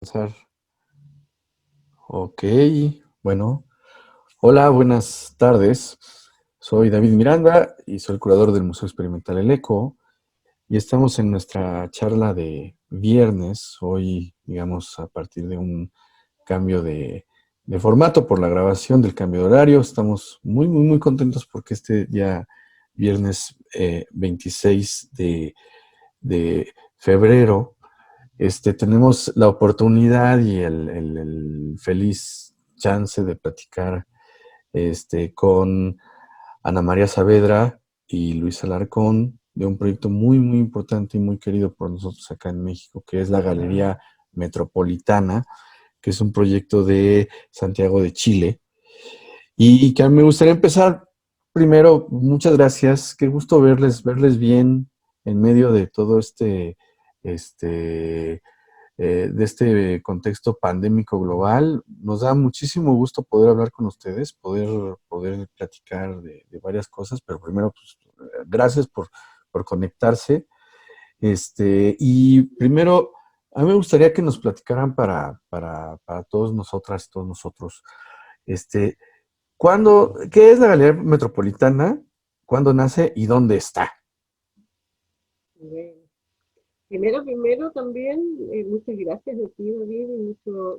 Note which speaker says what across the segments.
Speaker 1: Empezar. Ok, bueno. Hola, buenas tardes. Soy David Miranda y soy el curador del Museo Experimental El Eco. Y estamos en nuestra charla de viernes. Hoy, digamos, a partir de un cambio de formato por la grabación del cambio de horario. Estamos muy contentos porque este día, viernes 26 de febrero, tenemos la oportunidad y el feliz chance de platicar con Ana María Saavedra y Luis Alarcón de un proyecto muy importante y muy querido por nosotros acá en México, que es la Galería Metropolitana, que es un proyecto de Santiago de Chile. Y que me gustaría empezar primero, muchas gracias, qué gusto verles bien en medio de todo este, de este contexto pandémico global. Nos da muchísimo gusto poder hablar con ustedes, poder platicar de varias cosas, pero primero, pues, gracias por conectarse. Y primero, a mí me gustaría que nos platicaran para todos nosotras y todos nosotros, este, ¿qué es la Galería Metropolitana? ¿Cuándo nace y dónde está?
Speaker 2: Bueno, primero también, muchas gracias a ti, David, y mucho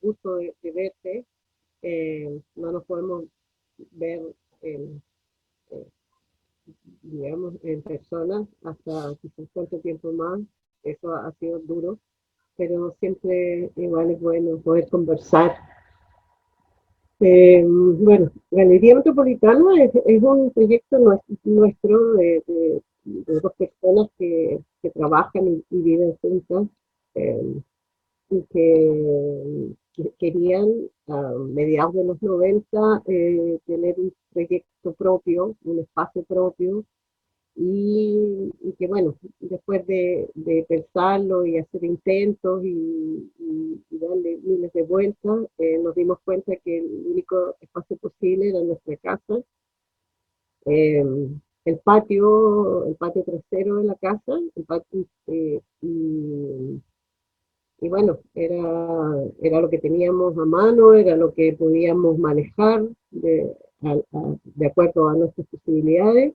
Speaker 2: gusto de verte. No nos podemos ver, en, eh, digamos, en persona hasta quizás cuánto tiempo más. Eso ha sido duro, pero siempre igual es bueno poder conversar. Bueno, Galería Metropolitana es un proyecto nuestro de dos personas que trabajan y viven juntas, eh, y que querían a mediados de los 90 tener un proyecto propio, un espacio propio, y que bueno, después de pensarlo y hacer intentos y darle miles de vueltas, nos dimos cuenta que el único espacio posible era nuestra casa. eh, el patio trasero de la casa, y bueno, era lo que teníamos a mano, era lo que podíamos manejar de acuerdo a nuestras posibilidades,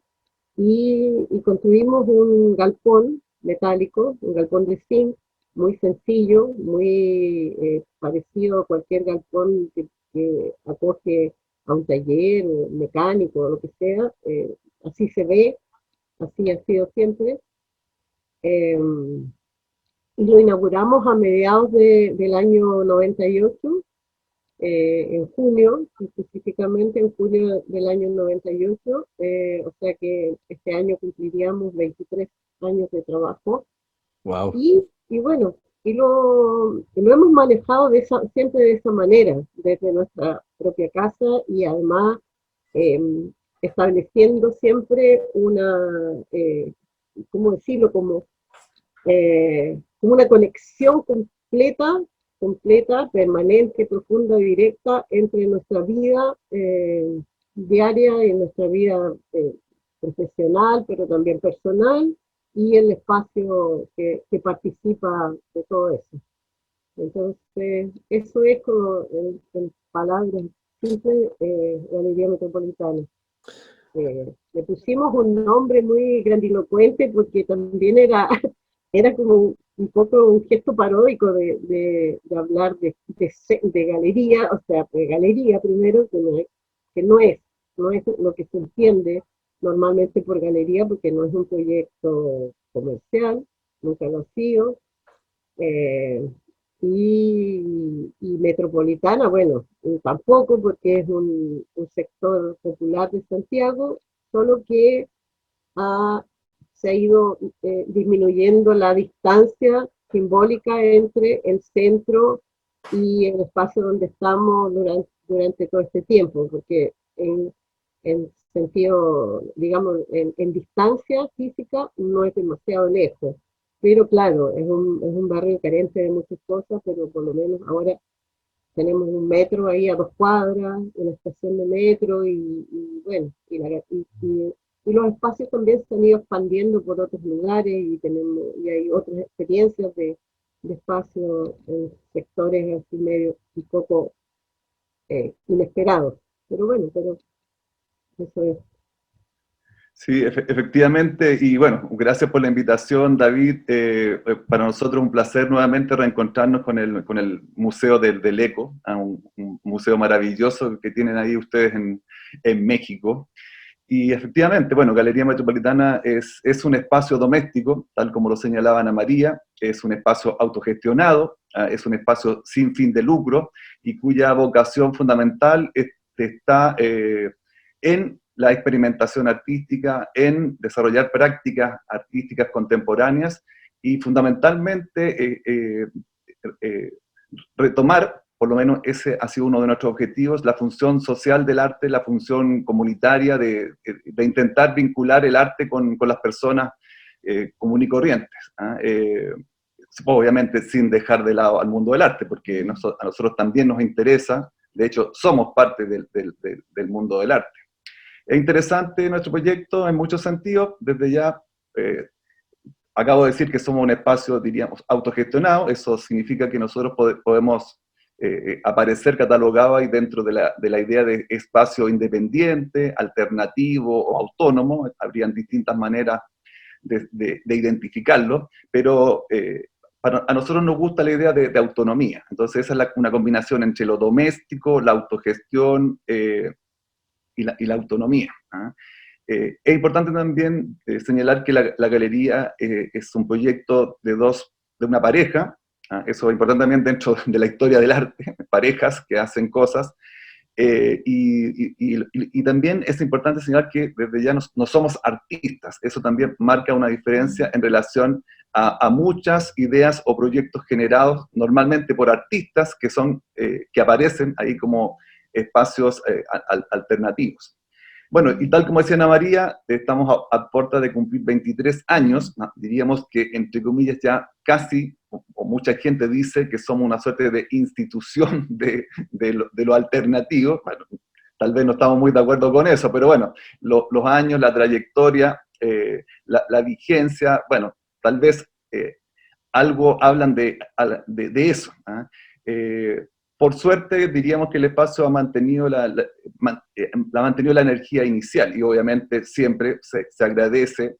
Speaker 2: y construimos un galpón metálico, un galpón de zinc, muy sencillo, muy parecido a cualquier galpón que acoge a un taller mecánico o lo que sea. Así se ve, así ha sido siempre. Eh, y lo inauguramos a mediados del año 98, en junio, específicamente en junio del año 98, o sea que este año cumpliríamos 23 años de trabajo.
Speaker 1: Wow.
Speaker 2: Y bueno, lo hemos manejado siempre de esa manera, desde nuestra propia casa, y además eh, estableciendo siempre ¿cómo decirlo? Como una conexión completa, permanente, profunda y directa entre nuestra vida diaria y nuestra vida profesional, pero también personal, y el espacio que participa de todo eso. Entonces, eso es como en palabras simples, Galería Metropolitana. Le pusimos un nombre muy grandilocuente porque también era como un poco un gesto paródico de hablar de galería, o sea, de galería primero, que no es lo que se entiende normalmente por galería, porque no es un proyecto comercial, nunca lo ha sido. eh, y metropolitana, bueno, tampoco, porque es un sector popular de Santiago, solo que ha, se ha ido disminuyendo la distancia simbólica entre el centro y el espacio donde estamos durante todo este tiempo, porque en sentido, digamos, en distancia física no es demasiado lejos, pero claro, es un barrio carente de muchas cosas, pero por lo menos ahora tenemos un metro ahí a 2 cuadras, una estación de metro, y bueno, y los espacios también se han ido expandiendo por otros lugares, y hay otras experiencias despacio en sectores así medio un poco inesperados. Pero bueno, pero eso es.
Speaker 3: Sí, efectivamente, y bueno, gracias por la invitación, David. Para nosotros es un placer nuevamente reencontrarnos con el Museo del Eco, un museo maravilloso que tienen ahí ustedes en México. Y efectivamente, bueno, Galería Metropolitana es un espacio doméstico, tal como lo señalaba Ana María, es un espacio autogestionado, es un espacio sin fin de lucro y cuya vocación fundamental está en la experimentación artística, en desarrollar prácticas artísticas contemporáneas y fundamentalmente eh, retomar, por lo menos ese ha sido uno de nuestros objetivos, la función social del arte, la función comunitaria de intentar vincular el arte con las personas comunes y corrientes. ¿Ah? Obviamente sin dejar de lado al mundo del arte, porque a nosotros también nos interesa, de hecho somos parte del mundo del arte. Es interesante nuestro proyecto en muchos sentidos, desde ya eh, acabo de decir que somos un espacio, diríamos, autogestionado, eso significa que nosotros podemos aparecer catalogados ahí dentro de la idea de espacio independiente, alternativo o autónomo, habrían distintas maneras de identificarlo, pero a nosotros nos gusta la idea de autonomía, entonces esa es una combinación entre lo doméstico, la autogestión y la autonomía. ¿Ah? Es importante también señalar que la galería es un proyecto de una pareja, ¿ah? Eso es importante también dentro de la historia del arte, parejas que hacen cosas, y también es importante señalar que desde ya no somos artistas, eso también marca una diferencia en relación a muchas ideas o proyectos generados normalmente por artistas que aparecen ahí como espacios alternativos. Bueno, y tal como decía Ana María, estamos a puerta de cumplir 23 años, ¿no? Diríamos que, entre comillas, ya casi, o mucha gente dice que somos una suerte de institución de lo alternativo. Bueno, tal vez no estamos muy de acuerdo con eso, pero bueno, los años, la trayectoria, la vigencia, bueno, tal vez algo hablan de eso. ¿Ah? Por suerte, diríamos que el espacio ha mantenido ha mantenido la energía inicial y obviamente siempre se agradece,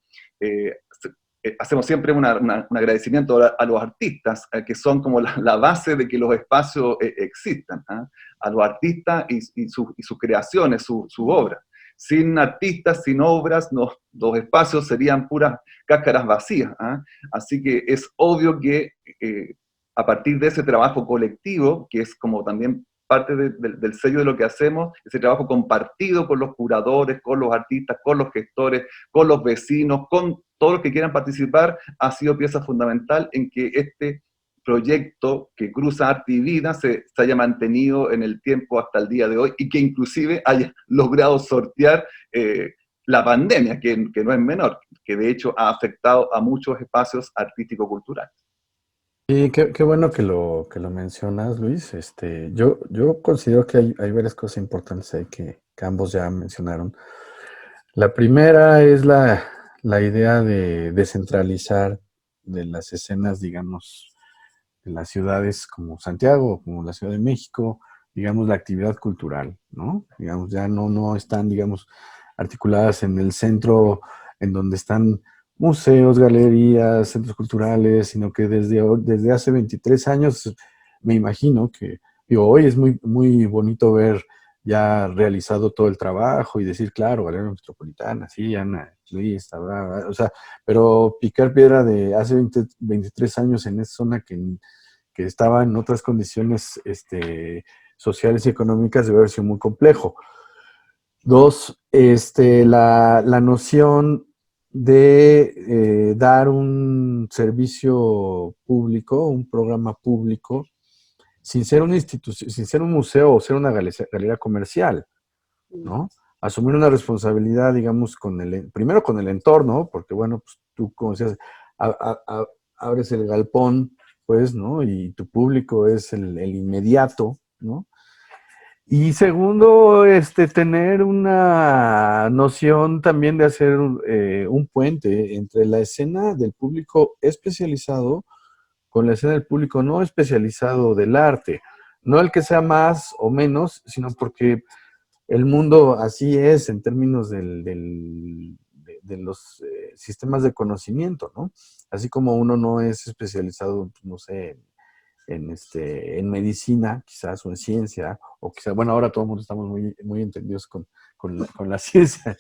Speaker 3: hacemos siempre un agradecimiento a los artistas, que son como la base de que los espacios existan, ¿ah? A los artistas y sus creaciones, su obra. Sin artistas, sin obras, los espacios serían puras cáscaras vacías. ¿Ah? Así que es obvio que a partir de ese trabajo colectivo, que es como también parte del sello de lo que hacemos, ese trabajo compartido con los curadores, con los artistas, con los gestores, con los vecinos, con todos los que quieran participar, ha sido pieza fundamental en que este proyecto que cruza arte y vida se haya mantenido en el tiempo hasta el día de hoy y que inclusive haya logrado sortear la pandemia, que no es menor, que de hecho ha afectado a muchos espacios artístico-culturales.
Speaker 1: Y qué bueno que lo mencionas, Luis. Yo considero que hay varias cosas importantes ahí que ambos ya mencionaron. La primera es la idea de descentralizar de las escenas, digamos, de las ciudades como Santiago, como la Ciudad de México, digamos, la actividad cultural, ¿no? Digamos, ya no están, digamos, articuladas en el centro en donde están museos, galerías, centros culturales, sino que desde hace 23 años me imagino que, digo, hoy es muy bonito ver ya realizado todo el trabajo y decir, claro, Galería Metropolitana, sí, Ana, Luis, o sea, pero picar piedra de hace 23 años en esa zona que estaba en otras condiciones sociales y económicas debe haber sido muy complejo. Dos, la noción de dar un servicio público, un programa público, sin ser una institución, sin ser un museo o ser una galería comercial, ¿no? Asumir una responsabilidad, digamos, primero con el entorno, porque bueno, pues tú, como decías, abres el galpón, pues, ¿no? Y tu público es el inmediato, ¿no? Y segundo, tener una noción también de hacer un puente entre la escena del público especializado con la escena del público no especializado del arte. No el que sea más o menos, sino porque el mundo así es en términos de los sistemas de conocimiento, ¿no? Así como uno no es especializado, no sé, en medicina, quizás, o en ciencia, o quizás, bueno, ahora todo el mundo estamos muy entendidos con la ciencia,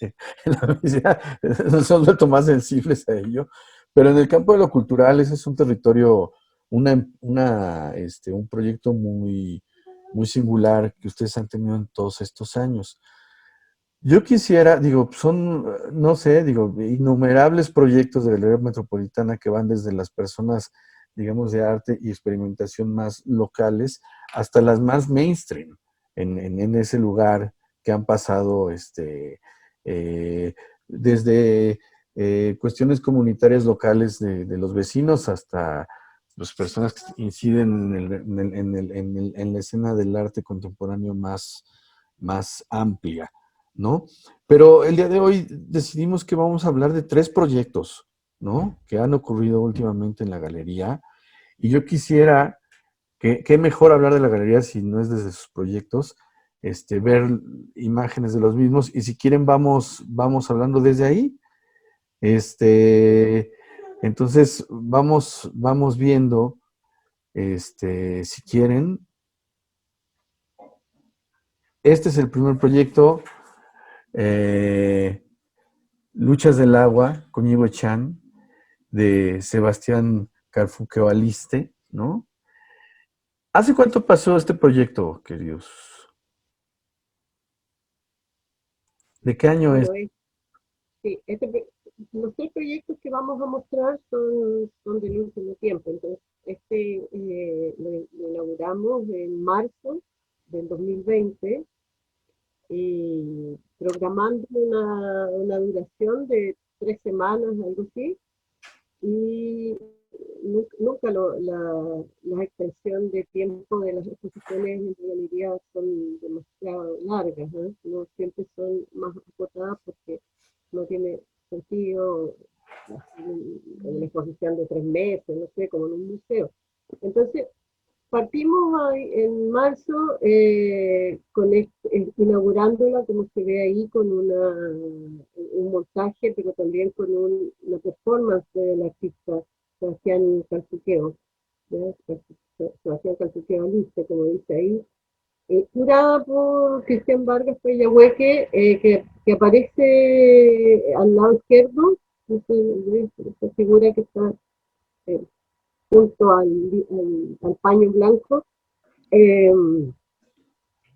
Speaker 1: la medicina, nos hemos vuelto más sensibles a ello, pero en el campo de lo cultural ese es un territorio, un proyecto muy singular que ustedes han tenido en todos estos años. Yo quisiera, digo, son, no sé, digo, innumerables proyectos de Galería Metropolitana que van desde las personas, digamos, de arte y experimentación más locales hasta las más mainstream en ese lugar que han pasado eh, desde cuestiones comunitarias locales de los vecinos hasta las personas que inciden en la escena del arte contemporáneo más amplia. ¿No? Pero el día de hoy decidimos que vamos a hablar de 3 proyectos, ¿no? Que han ocurrido últimamente en la galería. Y yo quisiera, qué mejor hablar de la galería si no es desde sus proyectos, ver imágenes de los mismos. Y si quieren, vamos hablando desde ahí. Este, entonces, vamos viendo, si quieren. Este es el primer proyecto. Eh, Luchas del agua con Ivo Chan, de Sebastián Carfuquevaliste, ¿no? ¿Hace cuánto pasó este proyecto, queridos? ¿De qué año es?
Speaker 2: Bueno, sí, los 3 proyectos que vamos a mostrar son del último tiempo. Entonces, lo inauguramos en marzo del 2020 y programando una duración de 3 semanas, algo así, y nunca la extensión de tiempo de las exposiciones en galería son demasiado largas, ¿no? No siempre son más acotadas porque no tiene sentido una exposición de 3 meses, no sé, como en un museo. Entonces, partimos en marzo inaugurándola, como se ve ahí, con un montaje, pero también con una performance del artista Sebastián Calzuqueo, ¿no? Sebastián Calzuqueo Liste, como dice ahí, curada por Cristian Vargas Pellahueque, que aparece al lado izquierdo, esa figura que está eh, junto al paño blanco. eh,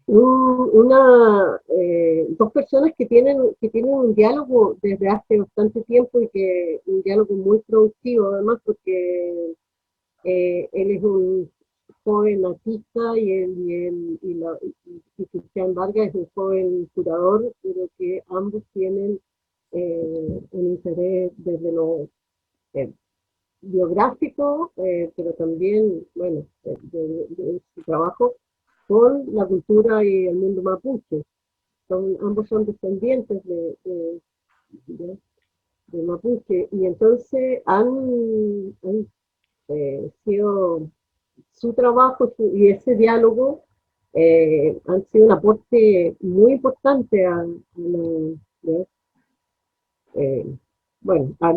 Speaker 2: 2 personas que tienen un diálogo desde hace bastante tiempo y que un diálogo muy productivo además porque él es un joven artista y Cristian Vargas es un joven curador, pero que ambos tienen un interés desde lo eh, biográfico, pero también, bueno, de su trabajo con la cultura y el mundo mapuche. Ambos son descendientes de- de mapuche y entonces han sido su trabajo y ese diálogo han sido un aporte muy importante eh, bueno, a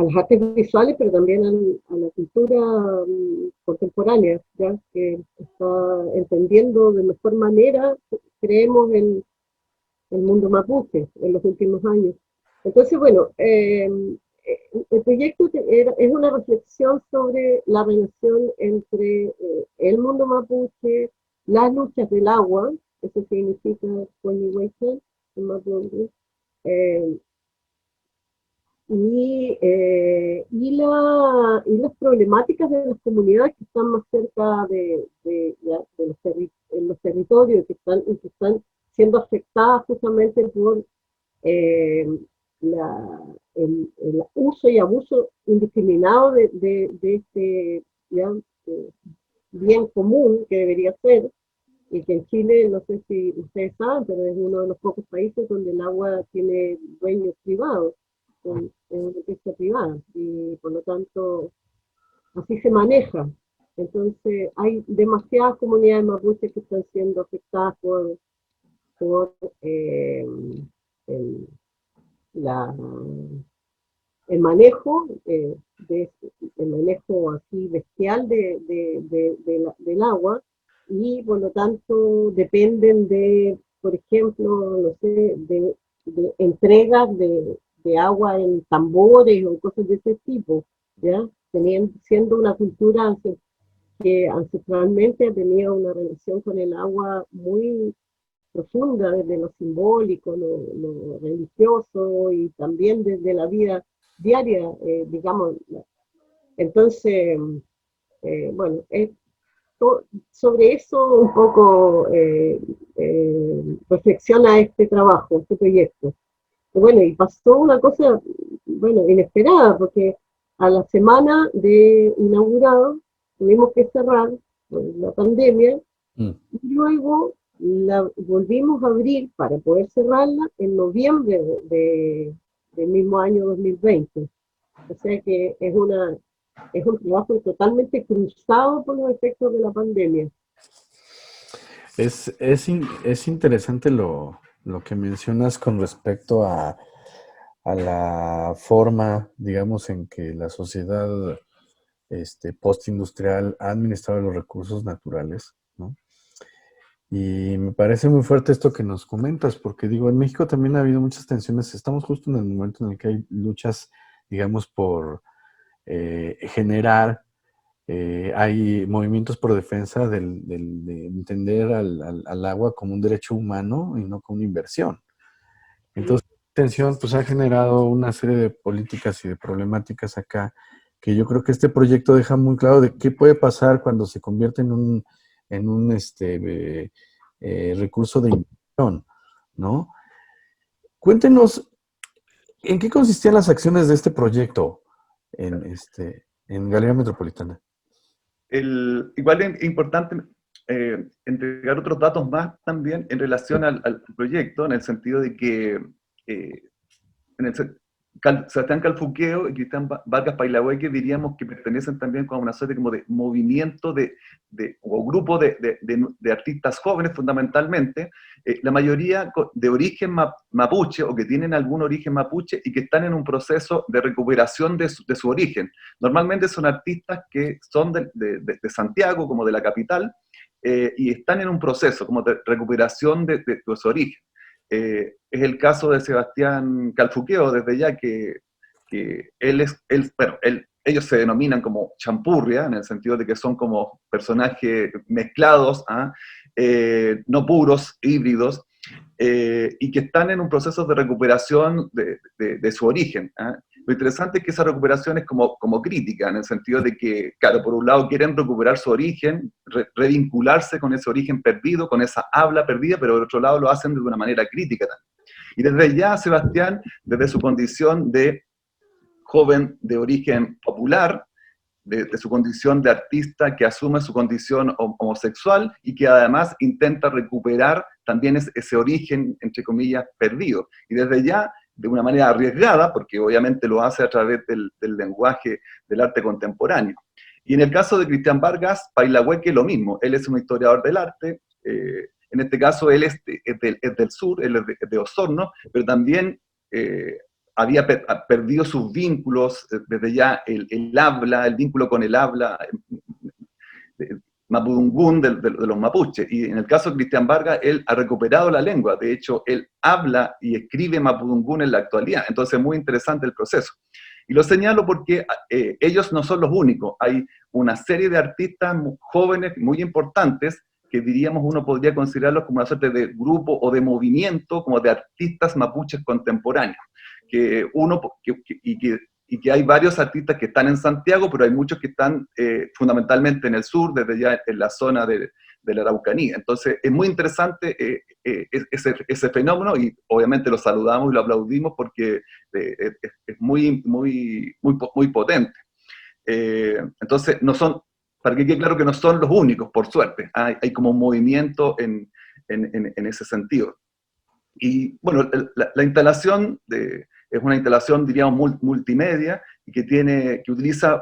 Speaker 2: las artes visuales, pero también a la cultura contemporánea, ya que está entendiendo de mejor manera, creemos, el mundo mapuche en los últimos años. Entonces, bueno, el proyecto es una reflexión sobre la relación entre el mundo mapuche, las luchas del agua, eso significa Coñihueche, en mapuche, eh, y las problemáticas de las comunidades que están más cerca en los territorios que están siendo afectadas justamente por eh, el uso y abuso indiscriminado de este ya, eh, bien común que debería ser, y que en Chile, no sé si ustedes saben, pero es uno de los pocos países donde el agua tiene dueños privados, es una empresa privada, y por lo tanto así se maneja. Entonces hay demasiadas comunidades mapuches que están siendo afectadas por el, la, el manejo, el manejo así bestial del agua, y por lo tanto dependen de, por ejemplo, no sé, de entregas de agua en tambores o cosas de ese tipo, ¿ya? Siendo una cultura que ancestralmente ha tenido una relación con el agua muy profunda, desde lo simbólico, lo religioso y también desde la vida diaria, digamos. Entonces, bueno, sobre eso un poco reflexiona este trabajo, este proyecto. Bueno, y pasó una cosa, bueno, inesperada, porque a la semana de inaugurado tuvimos que cerrar por la pandemia,
Speaker 1: Mm.
Speaker 2: y luego la volvimos a abrir para poder cerrarla en noviembre del mismo año 2020. O sea que es un trabajo totalmente cruzado por los efectos de la pandemia.
Speaker 1: Es interesante lo que mencionas con respecto a la forma, digamos, en que la sociedad postindustrial ha administrado los recursos naturales, ¿no? Y me parece muy fuerte esto que nos comentas, porque digo, en México también ha habido muchas tensiones. Estamos justo en el momento en el que hay luchas, digamos, por generar, hay movimientos por defensa de entender al agua como un derecho humano y no como una inversión. Entonces, la tensión pues ha generado una serie de políticas y de problemáticas acá que yo creo que este proyecto deja muy claro de qué puede pasar cuando se convierte en un recurso de inversión, ¿no? Cuéntenos, ¿en qué consistían las acciones de este proyecto en Galería Metropolitana?
Speaker 3: Igual es importante entregar otros datos más también en relación al proyecto, en el sentido de que eh, en el, Sebastián Calfuqueo y Cristian Vargas Pailahueque diríamos que pertenecen también como una suerte como de movimiento o grupo de artistas jóvenes fundamentalmente, la mayoría de origen mapuche o que tienen algún origen mapuche y que están en un proceso de recuperación de su origen. Normalmente son artistas que son de Santiago, como de la capital, y están en un proceso como de recuperación de su origen. Es el caso de Sebastián Calfuqueo, desde ya que ellos se denominan como champurria, en el sentido de que son como personajes mezclados, no puros, híbridos, y que están en un proceso de recuperación de su origen. Lo interesante es que esa recuperación es como crítica, en el sentido de que, claro, por un lado quieren recuperar su origen, revincularse con ese origen perdido, con esa habla perdida, pero por otro lado lo hacen de una manera crítica también. Y desde ya Sebastián, desde su condición de joven de origen popular, de su condición de artista que asume su condición homosexual y que además intenta recuperar también ese origen, entre comillas, perdido. Y desde ya, de una manera arriesgada, porque obviamente lo hace a través del lenguaje del arte contemporáneo. Y en el caso de Cristian Vargas Pailahueque, lo mismo. Él es un historiador del arte, en este caso él es del sur, él es de Osorno, pero también había perdido sus vínculos, desde ya el habla, el vínculo con el habla mapudungún de los mapuches. Y en el caso de Cristian Vargas, él ha recuperado la lengua. De hecho, él habla y escribe mapudungún en la actualidad. Entonces, muy interesante el proceso. Y lo señalo porque ellos no son los únicos. Hay una serie de artistas jóvenes muy importantes que diríamos uno podría considerarlos como una suerte de grupo o de movimiento, como de artistas mapuches contemporáneos. Y que hay varios artistas que están en Santiago, pero hay muchos que están fundamentalmente en el sur, desde ya en la zona de la Araucanía. Entonces es muy interesante ese fenómeno y obviamente lo saludamos y lo aplaudimos porque es muy potente. Entonces no son, para que quede claro que no son los únicos, por suerte. Hay como un movimiento en ese sentido. Y bueno, la instalación es una instalación, diríamos, multimedia y que utiliza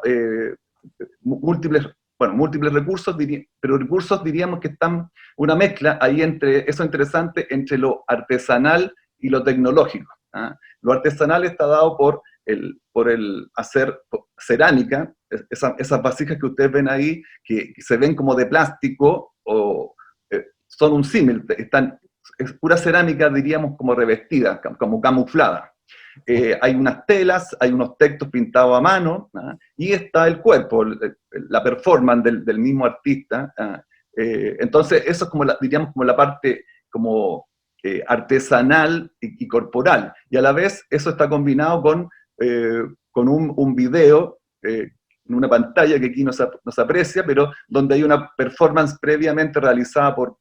Speaker 3: múltiples, bueno, múltiples recursos, pero recursos diríamos que están una mezcla ahí entre, eso interesante, entre lo artesanal y lo tecnológico. ¿Ah? Lo artesanal está dado por el hacer cerámica, esas vasijas que ustedes ven ahí, que se ven como de plástico, o son un símil, es pura cerámica, diríamos, como revestida, como camuflada. Hay unas telas, hay unos textos pintados a mano, ¿ah? Y está el cuerpo, la performance del mismo artista. ¿Ah? Entonces, eso es como diríamos, como la parte como artesanal y corporal. Y a la vez, eso está combinado con un video en una pantalla que aquí no se aprecia, pero donde hay una performance previamente realizada por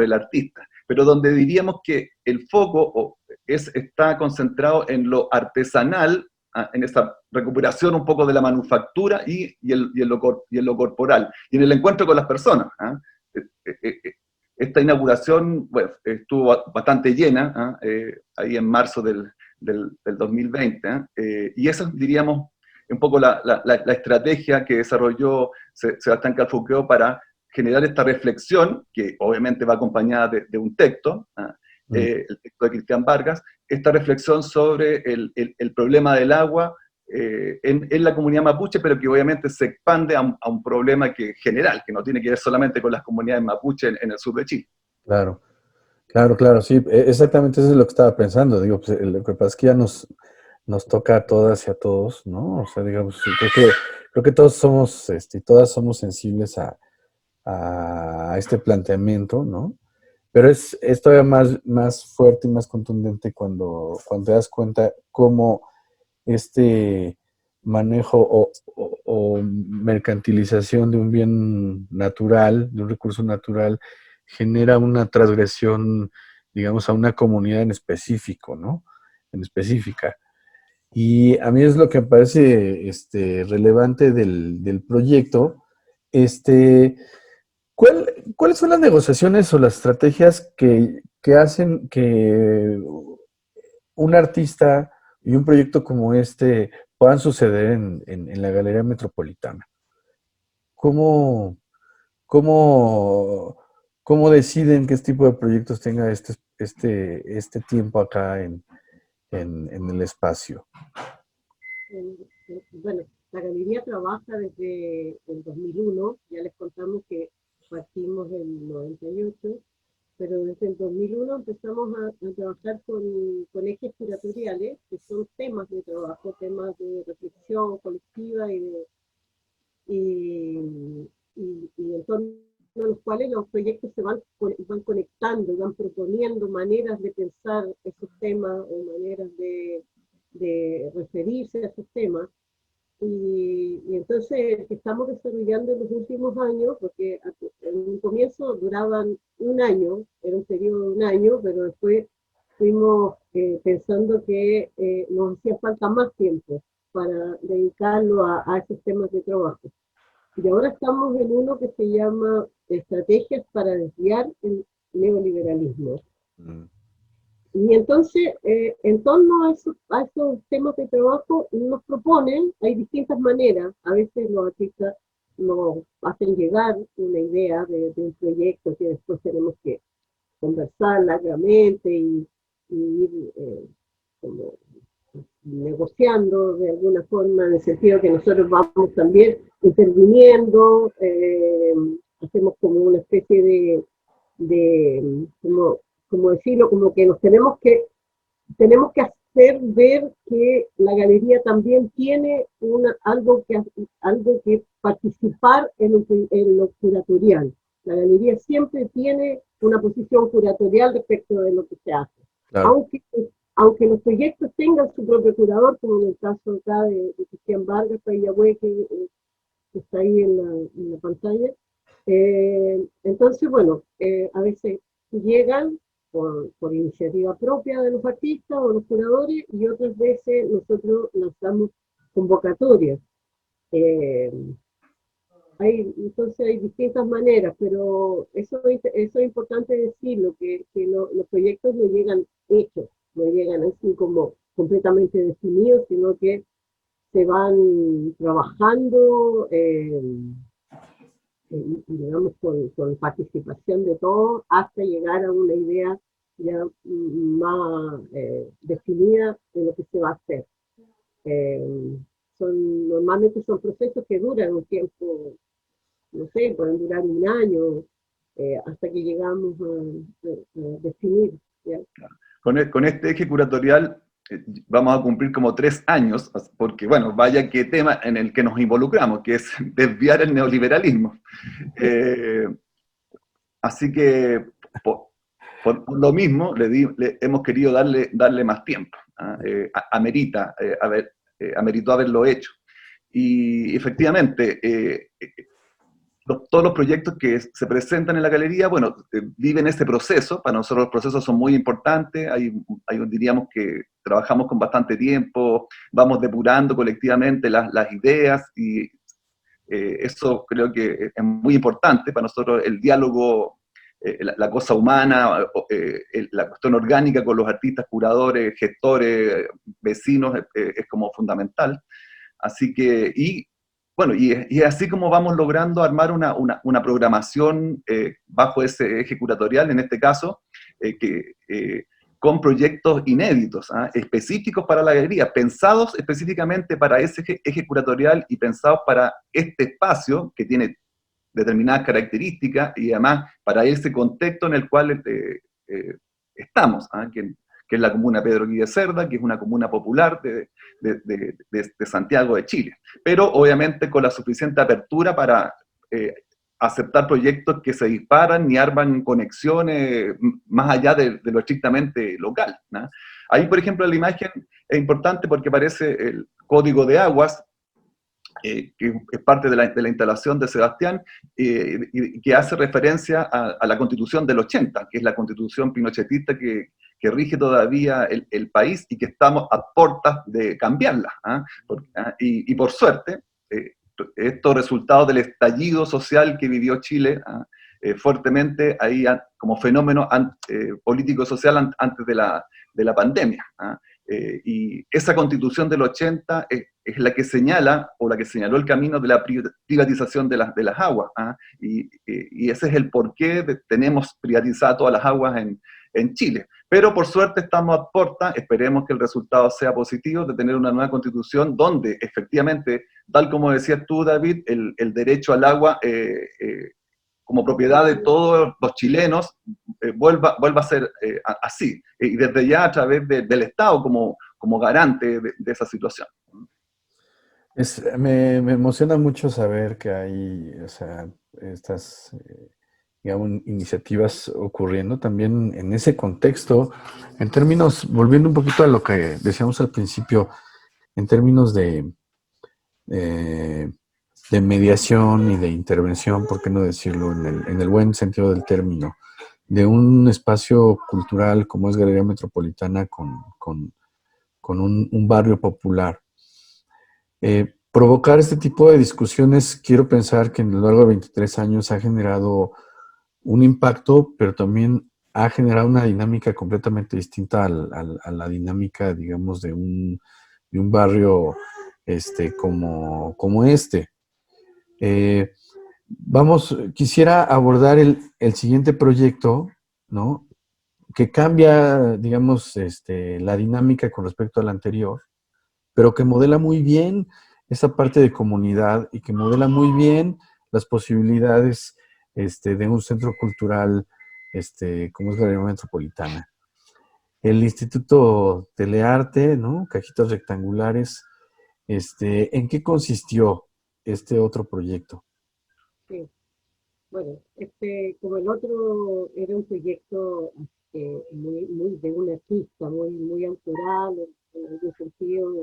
Speaker 3: el artista, pero donde diríamos que el foco está concentrado en lo artesanal, en esa recuperación un poco de la manufactura en lo corporal, y en el encuentro con las personas. Esta inauguración, bueno, estuvo bastante llena, ahí en marzo del 2020, y esa, diríamos, un poco la estrategia que desarrolló Sebastián Calfuqueo para generar esta reflexión, que obviamente va acompañada de un texto, el texto de Cristian Vargas, esta reflexión sobre el problema del agua en la comunidad mapuche, pero que obviamente se expande a un problema general, que no tiene que ver solamente con las comunidades mapuche en el sur de Chile.
Speaker 1: Claro, claro, claro, sí, exactamente eso es lo que estaba pensando. Digo, pues, lo que pasa es que ya nos toca a todas y a todos, ¿no? O sea, digamos, sí, creo que todos somos, todas somos sensibles a este planteamiento, ¿no? Pero es todavía más fuerte y más contundente cuando te das cuenta cómo este manejo o mercantilización de un bien natural, de un recurso natural, genera una transgresión, digamos, a una comunidad en específico, ¿no? En específica. Y a mí es lo que me parece relevante del proyecto. Este, ¿Cuáles son las negociaciones o las estrategias que hacen que un artista y un proyecto como este puedan suceder en la Galería Metropolitana? ¿Cómo, cómo, cómo deciden qué tipo de proyectos tenga este tiempo acá en el espacio?
Speaker 2: Bueno, la galería trabaja desde el 2001, ya les contamos que partimos en el 98, pero desde el 2001 empezamos a trabajar con ejes curatoriales, que son temas de trabajo, temas de reflexión colectiva y, y en torno a los cuales los proyectos se van conectando, van proponiendo maneras de pensar esos temas o maneras de referirse a esos temas. Y entonces estamos desarrollando en los últimos años, porque en un comienzo duraban un año, era un periodo de un año, pero después fuimos pensando que nos hacía falta más tiempo para dedicarlo a esos temas de trabajo. Y ahora estamos en uno que se llama Estrategias para desviar el neoliberalismo.
Speaker 1: Mm.
Speaker 2: Y entonces, en torno a esos temas de trabajo, nos proponen, hay distintas maneras, a veces los artistas nos hacen llegar una idea de un proyecto que después tenemos que conversar largamente y ir como negociando de alguna forma, en el sentido que nosotros vamos también interviniendo, hacemos como una especie como decirlo, como que nos tenemos que hacer ver que la galería también tiene algo que participar en lo curatorial. La galería siempre tiene una posición curatorial respecto de lo que se hace.
Speaker 1: Claro.
Speaker 2: Aunque los proyectos tengan su propio curador, como en el caso acá de Cristian Vargas, Payahue, que está ahí en la pantalla. Entonces, bueno, a veces llegan por iniciativa propia de los artistas o los curadores, y otras veces nosotros lanzamos convocatorias. Entonces hay distintas maneras, pero eso es importante decirlo, que los proyectos no llegan hechos, no llegan así como completamente definidos, sino que se van trabajando, digamos, con participación de todos, hasta llegar a una idea ya más definida de lo que se va a hacer. Eh, Normalmente son procesos que duran un tiempo, no sé, pueden durar un año, hasta que llegamos a definir, ¿ya?
Speaker 3: Con este eje curatorial vamos a cumplir como 3 años, porque bueno, vaya qué tema en el que nos involucramos, que es desviar el neoliberalismo. Eh, Así que por lo mismo hemos querido darle más tiempo. ¿Ah? Ameritó haberlo hecho. Y efectivamente, todos los proyectos que se presentan en la galería, bueno, viven ese proceso. Para nosotros los procesos son muy importantes. Diríamos que trabajamos con bastante tiempo, vamos depurando colectivamente las ideas y eso creo que es muy importante para nosotros, el diálogo, la cosa humana, la cuestión orgánica con los artistas, curadores, gestores, vecinos, es como fundamental. Así que, y bueno, y así como vamos logrando armar una programación bajo ese eje curatorial, en este caso, con proyectos inéditos, ¿ah? Específicos para la galería, pensados específicamente para ese eje curatorial y pensados para este espacio que tiene determinadas características y además para ese contexto en el cual estamos, ¿ah? Que es la comuna Pedro Guille Cerda, que es una comuna popular de Santiago de Chile, pero obviamente con la suficiente apertura para aceptar proyectos que se disparan y arman conexiones más allá de lo estrictamente local, ¿no? Ahí, por ejemplo, la imagen es importante porque aparece el código de aguas, que es parte de la instalación de Sebastián, y que hace referencia a la Constitución del 80, que es la Constitución pinochetista que rige todavía el país y que estamos a puertas de cambiarla. ¿Ah? Y por suerte, estos resultados del estallido social que vivió Chile fuertemente ahí como fenómeno político-social antes de la pandemia. ¿Ah? Y esa Constitución del 80 es la que señala, o la que señaló el camino de la privatización de las aguas. ¿Ah? Y ese es el porqué tenemos privatizadas todas las aguas en Chile. Pero por suerte estamos a puerta, esperemos que el resultado sea positivo, de tener una nueva constitución donde efectivamente, tal como decías tú, David, el derecho al agua como propiedad de todos los chilenos vuelva a ser así, y desde ya a través del Estado como garante de esa situación.
Speaker 1: Me emociona mucho saber que hay, o sea, estas, digamos, iniciativas ocurriendo también en ese contexto, en términos, volviendo un poquito a lo que decíamos al principio, en términos eh, de mediación y de intervención, ¿por qué no decirlo en el buen sentido del término, de un espacio cultural como es Galería Metropolitana con un barrio popular? Provocar este tipo de discusiones, quiero pensar que en lo largo de 23 años ha generado un impacto, pero también ha generado una dinámica completamente distinta a la dinámica, digamos, de un barrio como este. Quisiera abordar el siguiente proyecto, ¿no? Que cambia, digamos, la dinámica con respecto al anterior, pero que modela muy bien esa parte de comunidad y que modela muy bien las posibilidades de un centro cultural como es Galería Metropolitana. El Instituto Telearte, ¿no? Cajitas rectangulares. ¿En qué consistió este otro proyecto?
Speaker 2: Sí. Bueno, como el otro, era un proyecto muy de un artista, muy autoral, en algún sentido.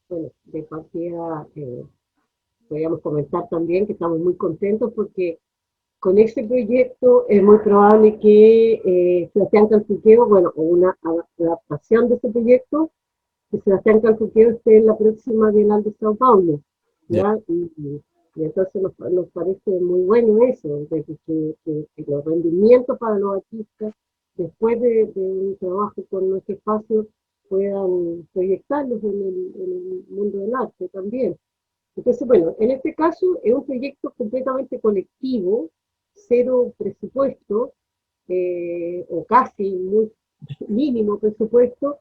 Speaker 2: Bueno, de partida, podríamos comentar también que estamos muy contentos porque con este proyecto es muy probable que Sebastián Calfuqueo, bueno, o una adaptación de este proyecto, que Sebastián Calfuqueo esté en la próxima Bienal de Sao Paulo,
Speaker 1: Ya.
Speaker 2: ¿ya? Y entonces nos parece muy bueno eso, de que los rendimientos para los artistas, después de un trabajo con nuestro espacio, puedan proyectarlos en el mundo del arte también. Entonces, bueno, en este caso es un proyecto completamente colectivo, cero presupuesto, o casi muy mínimo presupuesto,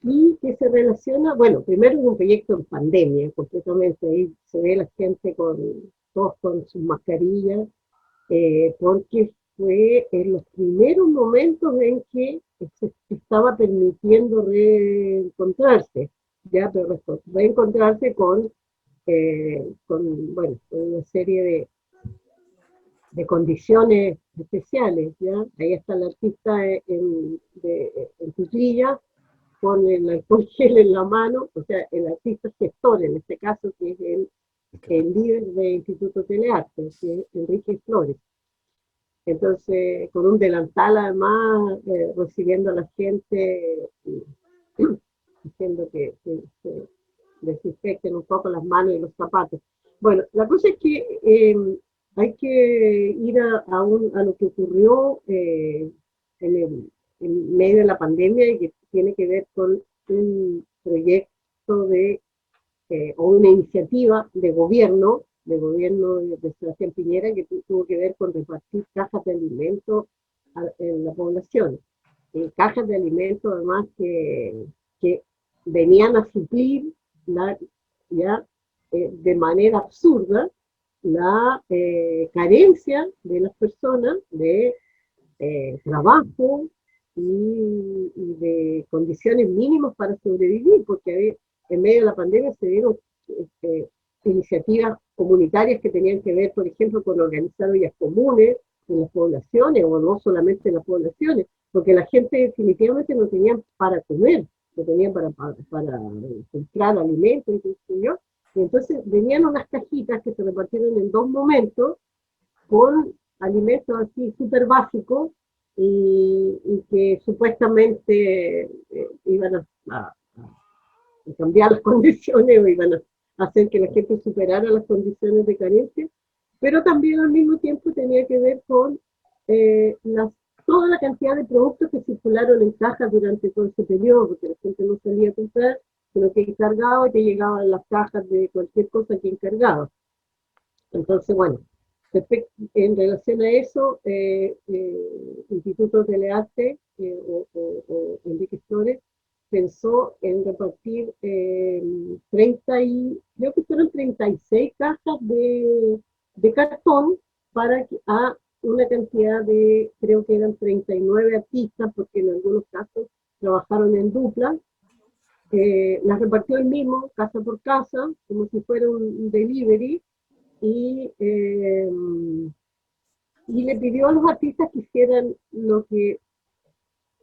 Speaker 2: y que se relaciona, bueno, primero es un proyecto en pandemia, completamente, ahí se ve la gente todos con sus mascarillas, porque fue en los primeros momentos en que se estaba permitiendo reencontrarse, ya, pero reencontrarse bueno, con una serie de condiciones especiales, ¿ya? Ahí está el artista en cuclillas, con el alcohol gel en la mano, o sea, el artista gestor en este caso, que es el líder del Instituto Telearte, que es Enrique Flores. Entonces, con un delantal además, recibiendo a la gente, diciendo que se desinfecten un poco las manos y los zapatos. Bueno, la cosa es que hay que ir a lo que ocurrió en medio de la pandemia y que tiene que ver con un proyecto o una iniciativa de Sebastián Piñera, que tuvo que ver con repartir cajas de alimentos en la población. Cajas de alimentos además que venían a suplir ya de manera absurda la carencia de las personas de trabajo y de condiciones mínimas para sobrevivir, porque en medio de la pandemia se dieron iniciativas comunitarias que tenían que ver, por ejemplo, con organizar ollas comunes en las poblaciones, o no solamente en las poblaciones, porque la gente definitivamente no tenía para comer, no tenían para comprar alimentos, y entonces venían unas cajitas que se repartieron en dos momentos, con alimentos así súper básicos, y que supuestamente iban a cambiar las condiciones, o iban a hacer que la gente superara las condiciones de carencia, pero también al mismo tiempo tenía que ver con toda la cantidad de productos que circularon en cajas durante todo ese periodo, porque la gente no salía a comprar, sino que encargaba y te llegaban las cajas de cualquier cosa que encargaba. Entonces, bueno, en relación a eso, Instituto Telearte o Enrique Flores pensó en repartir 36 cajas de cartón a una cantidad de, creo que eran 39 artistas, porque en algunos casos trabajaron en dupla. Las repartió él mismo, casa por casa, como si fuera un delivery, y le pidió a los artistas que hicieran lo que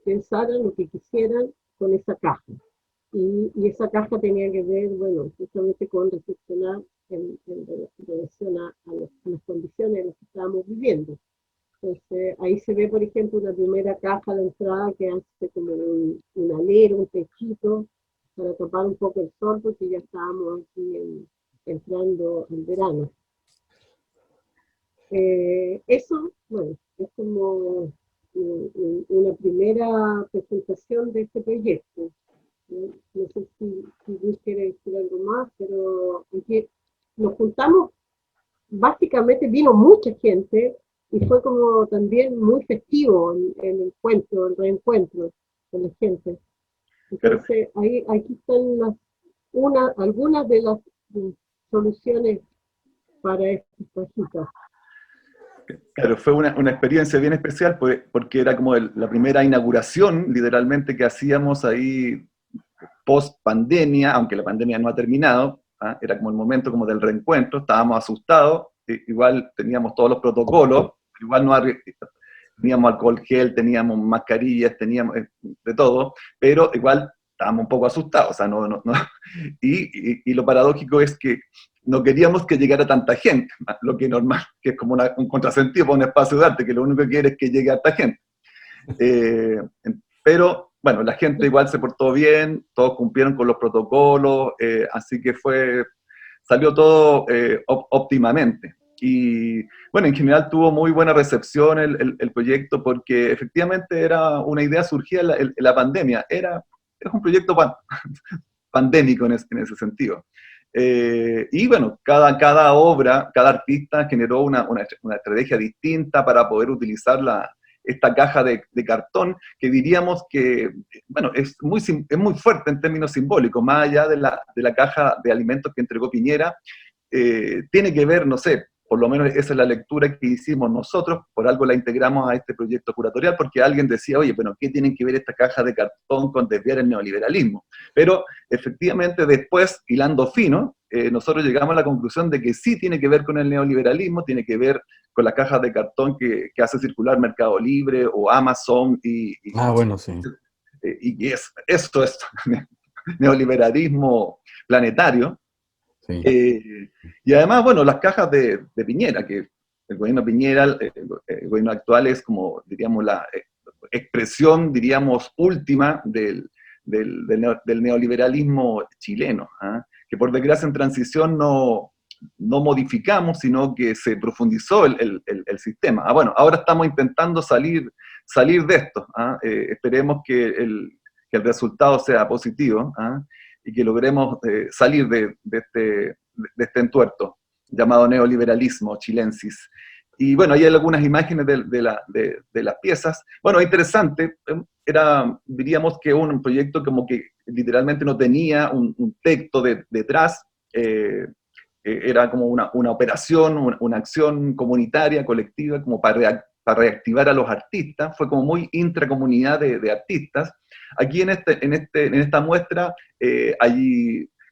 Speaker 2: pensaran, lo que quisieran con esa caja. Y esa caja tenía que ver, bueno, justamente con reflexionar en relación a las condiciones en las que estábamos viviendo. Entonces, ahí se ve, por ejemplo, una primera caja a la entrada que hace como un alero, un techito, para tapar un poco el sol, porque ya estábamos aquí entrando al verano. Eso, bueno, es como una primera presentación de este proyecto. No sé si Luis quiere decir algo más, pero aquí nos juntamos, básicamente vino mucha gente y fue como también muy festivo el encuentro, el reencuentro con la gente. Entonces, aquí están algunas de las soluciones para estas cajitas.
Speaker 3: Claro, fue una experiencia bien especial porque era como la primera inauguración, literalmente, que hacíamos ahí post pandemia, aunque la pandemia no ha terminado, ¿ah? Era como el momento como del reencuentro, estábamos asustados, igual teníamos todos los protocolos, igual no teníamos alcohol gel, teníamos mascarillas, teníamos de todo, pero igual estábamos un poco asustados, o sea, no. Y lo paradójico es que no queríamos que llegara tanta gente, lo que es normal, que es como un contrasentido para un espacio de arte, que lo único que quiere es que llegue harta gente. Pero, bueno, la gente igual se portó bien, todos cumplieron con los protocolos, así que salió todo óptimamente. Y, bueno, en general tuvo muy buena recepción el proyecto, porque efectivamente era una idea surgida en la pandemia. es un proyecto pandémico en ese sentido. Y bueno, cada obra, cada artista generó una estrategia distinta para poder utilizar esta caja de cartón, que diríamos que, bueno, es muy fuerte en términos simbólicos, más allá de la caja de alimentos que entregó Piñera, tiene que ver, no sé, por lo menos esa es la lectura que hicimos nosotros, por algo la integramos a este proyecto curatorial, porque alguien decía, oye, bueno, ¿qué tienen que ver esta caja de cartón con desviar el neoliberalismo? Pero efectivamente después, hilando fino, nosotros llegamos a la conclusión de que sí tiene que ver con el neoliberalismo, tiene que ver con las cajas de cartón que hace circular Mercado Libre o Amazon
Speaker 1: Bueno, sí.
Speaker 3: y eso es neoliberalismo planetario.
Speaker 1: Sí.
Speaker 3: Y además, bueno, las cajas de Piñera, que el gobierno Piñera, el gobierno actual es como, diríamos, la expresión, diríamos, última del neoliberalismo chileno, ¿eh? Que por desgracia en transición no modificamos, sino que se profundizó el sistema. Bueno, ahora estamos intentando salir de esto, ¿eh? Esperemos que el resultado sea positivo, ¿eh? Y que logremos salir de este entuerto llamado neoliberalismo chilensis. Y bueno, ahí hay algunas imágenes de las piezas. Bueno, interesante, diríamos que un proyecto como que literalmente no tenía un texto detrás, era como una operación, una acción comunitaria, colectiva, como para reactivar a los artistas, fue como muy intracomunidad de artistas. Aquí en esta muestra,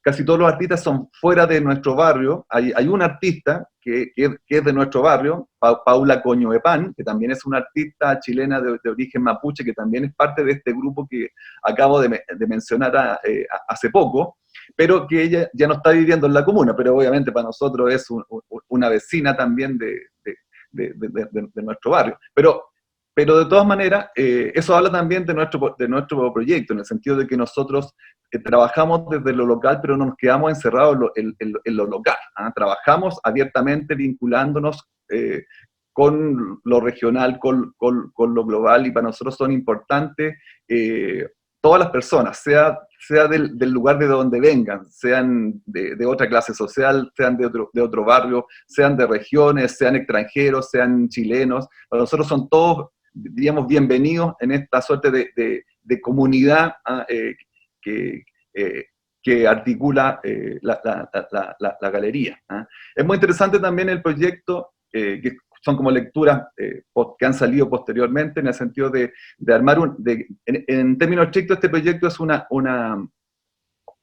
Speaker 3: casi todos los artistas son fuera de nuestro barrio. Hay un artista que es de nuestro barrio, Paula Coñoepan, que también es una artista chilena de origen mapuche, que también es parte de este grupo que acabo de mencionar hace poco, pero que ella ya no está viviendo en la comuna, pero obviamente para nosotros es una vecina también de nuestro barrio. Pero de todas maneras, eso habla también de nuestro proyecto, en el sentido de que nosotros trabajamos desde lo local, pero no nos quedamos encerrados en lo local. Trabajamos abiertamente vinculándonos con lo regional, con lo global, y para nosotros son importantes todas las personas, sea del lugar de donde vengan, sean de otra clase social, sean de otro barrio, sean de regiones, sean extranjeros, sean chilenos. Para nosotros son todos, diríamos, bienvenidos en esta suerte de comunidad que articula la galería. Es muy interesante también el proyecto, que son como lecturas que han salido posteriormente, en el sentido de armar en términos estrictos, este proyecto es una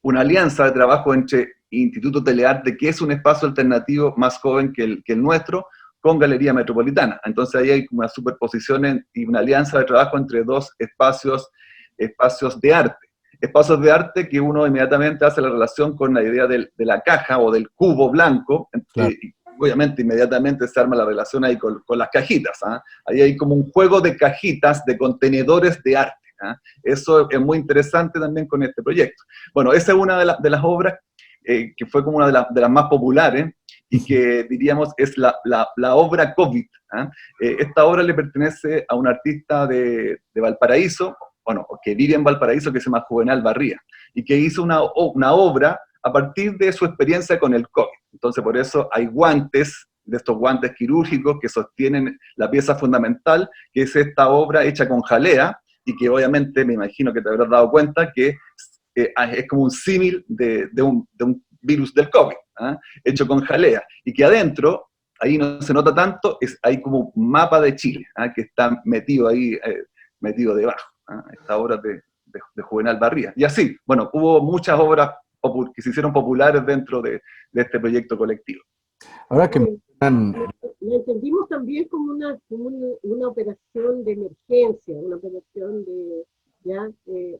Speaker 3: alianza de trabajo entre Instituto Telearte, que es un espacio alternativo más joven que el nuestro, con Galería Metropolitana. Entonces ahí hay una superposición y una alianza de trabajo entre dos espacios de arte. Espacios de arte que uno inmediatamente hace la relación con la idea de la caja o del cubo blanco, claro. Obviamente inmediatamente se arma la relación ahí con las cajitas. Ahí hay como un juego de cajitas, de contenedores de arte. Eso es muy interesante también con este proyecto. Bueno, esa es una de las obras que fue como una de las más populares, y que diríamos es la obra COVID. Esta obra le pertenece a un artista de Valparaíso, bueno, que vive en Valparaíso, que se llama Juvenal Barría, y que hizo una obra a partir de su experiencia con el COVID. Entonces, por eso hay guantes, de estos guantes quirúrgicos que sostienen la pieza fundamental, que es esta obra hecha con jalea, y que obviamente me imagino que te habrás dado cuenta que es como un símil de un virus del COVID, hecho con jalea, y que adentro, ahí no se nota tanto, hay como un mapa de Chile, que está metido ahí, metido debajo. Esta obra de Juvenal Barría. Y así, bueno, hubo muchas obras que se hicieron populares dentro de este proyecto colectivo.
Speaker 1: Ahora que
Speaker 2: lo entendimos también como una operación de emergencia, una operación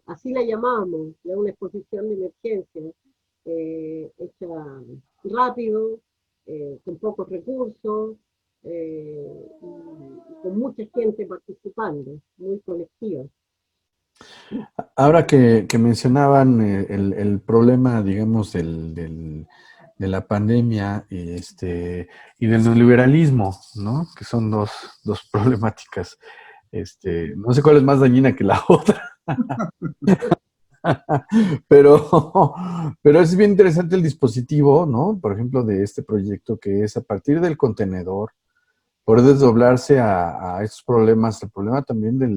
Speaker 2: así la llamábamos, ya una exposición de emergencia, hecha rápido, con pocos recursos, y con mucha gente participando, muy colectiva.
Speaker 1: Ahora que mencionaban el problema, digamos, de la pandemia y del neoliberalismo, ¿no? Que son dos problemáticas. No sé cuál es más dañina que la otra. Pero, pero es bien interesante el dispositivo, ¿no? Por ejemplo, de este proyecto que es a partir del contenedor, poder desdoblarse a estos problemas, el problema también de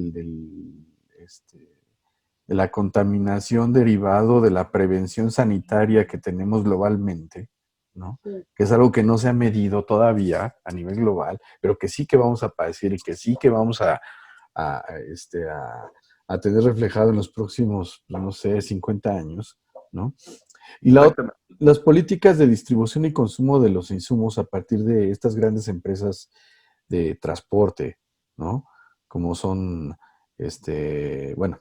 Speaker 1: la contaminación derivado de la prevención sanitaria que tenemos globalmente, ¿no?
Speaker 2: Sí,
Speaker 1: Que es algo que no se ha medido todavía a nivel global, pero que sí que vamos a padecer y que sí que vamos a tener reflejado en los próximos, no sé, 50 años, ¿no? Y
Speaker 3: Exactamente.
Speaker 1: las políticas de distribución y consumo de los insumos a partir de estas grandes empresas de transporte, ¿no? Como son, bueno,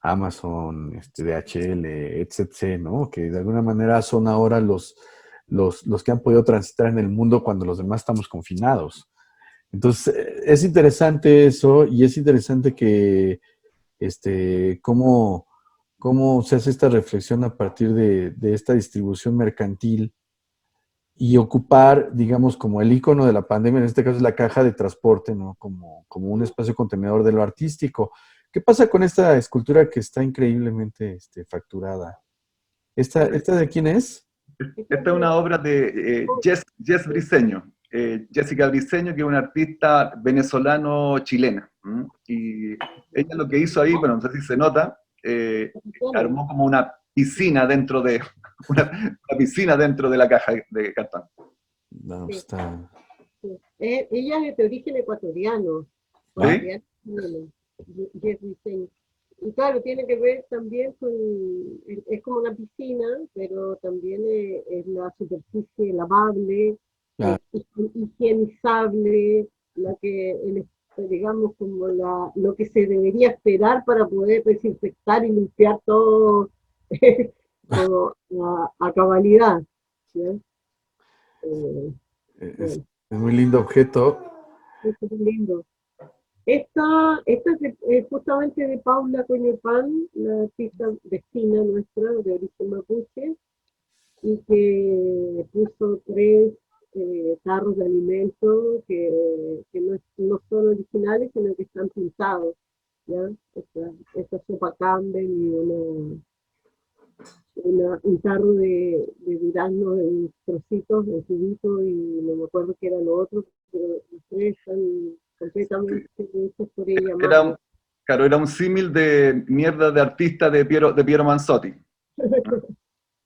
Speaker 1: Amazon, DHL, etc., ¿no? Que de alguna manera son ahora los que han podido transitar en el mundo cuando los demás estamos confinados. Entonces, es interesante eso y es interesante que, cómo, cómo se hace esta reflexión a partir de esta distribución mercantil y ocupar, digamos, como el icono de la pandemia, en este caso es la caja de transporte, ¿no? Como un espacio contenedor de lo artístico. ¿Qué pasa con esta escultura que está increíblemente facturada? ¿Esta de quién es?
Speaker 2: esa es
Speaker 3: Esta es
Speaker 2: de-
Speaker 3: una obra de Jess Briceño, Jessica Briceño, que es una artista venezolano-chilena. Y ella lo que hizo ahí, bueno, no sé si se nota, armó como una piscina dentro de una piscina dentro de la caja de cartón.
Speaker 1: No,
Speaker 2: sí,
Speaker 1: está...
Speaker 2: sí. Ella es de origen ecuatoriano,
Speaker 1: ¿Ah?
Speaker 3: ¿Sí?
Speaker 2: ecuatoriano, chileno, Jeffrey Seng. Y claro, tiene que ver también con, es como una piscina, pero también es la superficie lavable,
Speaker 1: Ah,
Speaker 2: higienizable, la que, digamos, como lo que se debería esperar para poder desinfectar y limpiar todo, todo a cabalidad. ¿Ya? Eh,
Speaker 1: es,
Speaker 2: bueno,
Speaker 1: es muy lindo objeto.
Speaker 2: es súper lindo. Esta es justamente de Paula Coñepan, la artista vecina nuestra de origen mapuche, y que puso tres tarros de alimentos que no son originales, sino que están pintados. ¿Ya? Esta sopa Campbell y un tarro de durazno en trocitos, en cubitos, y no me acuerdo qué era lo otro, pero los tres están completamente
Speaker 3: Sí.
Speaker 2: hechos por ella a
Speaker 3: Era
Speaker 2: mano.
Speaker 3: claro, era un símil de mierda de artista de Piero Manzotti.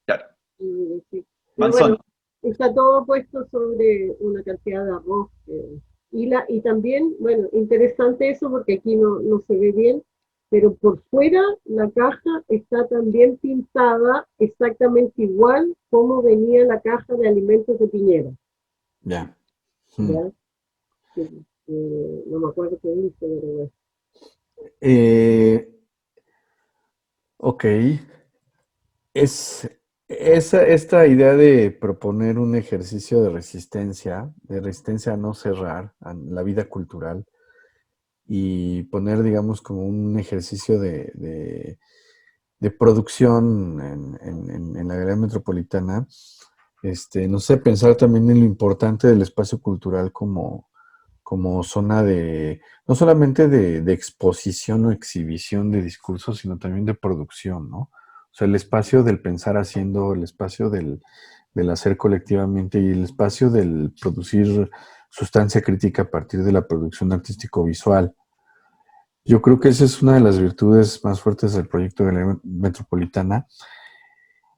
Speaker 3: Claro,
Speaker 2: Sí. Pero bueno,
Speaker 3: Manzoni.
Speaker 2: está todo puesto sobre una cantidad de arroz. Y también, bueno, interesante eso porque aquí no se ve bien, pero por fuera la caja está también pintada exactamente igual como venía la caja de alimentos de Piñera.
Speaker 1: Ya. Mm.
Speaker 2: ¿Ya? No me acuerdo qué dice, pero bueno.
Speaker 1: Eh, ok. Es esta idea de proponer un ejercicio de resistencia a no cerrar a la vida cultural y poner, digamos, como un ejercicio de producción en la área metropolitana, no sé, pensar también en lo importante del espacio cultural como zona no solamente de exposición o exhibición de discursos, sino también de producción, ¿no? O sea, el espacio del pensar haciendo, el espacio del hacer colectivamente y el espacio del producir sustancia crítica a partir de la producción artístico-visual. Yo creo que esa es una de las virtudes más fuertes del proyecto de la metropolitana.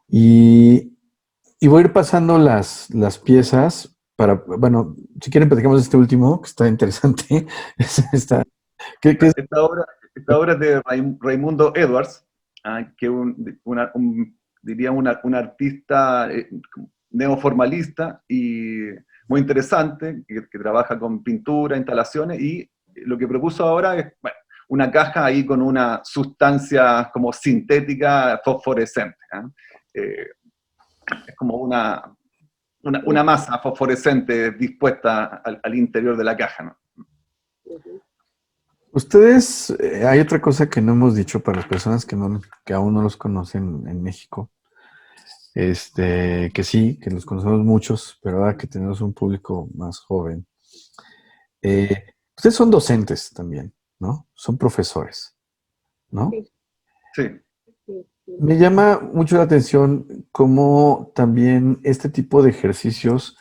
Speaker 1: Y, y voy a ir pasando las piezas para, bueno, si quieren platicamos de este último, que está interesante. Está, ¿qué es?
Speaker 3: Esta obra es de Raimundo Edwards, que es diría un artista neoformalista y muy interesante, que trabaja con pintura, instalaciones, y lo que propuso ahora es, bueno, una caja ahí con una sustancia como sintética fosforescente. Eh, es como una masa fosforescente dispuesta al interior de la caja, ¿no?
Speaker 1: Ustedes, hay otra cosa que no hemos dicho para las personas que aún no los conocen en México, que sí, que los conocemos muchos, pero ahora que tenemos un público más joven. Ustedes son docentes también, ¿no? Son profesores, ¿no?
Speaker 2: Sí,
Speaker 3: Sí.
Speaker 2: sí.
Speaker 1: Me llama mucho la atención cómo también este tipo de ejercicios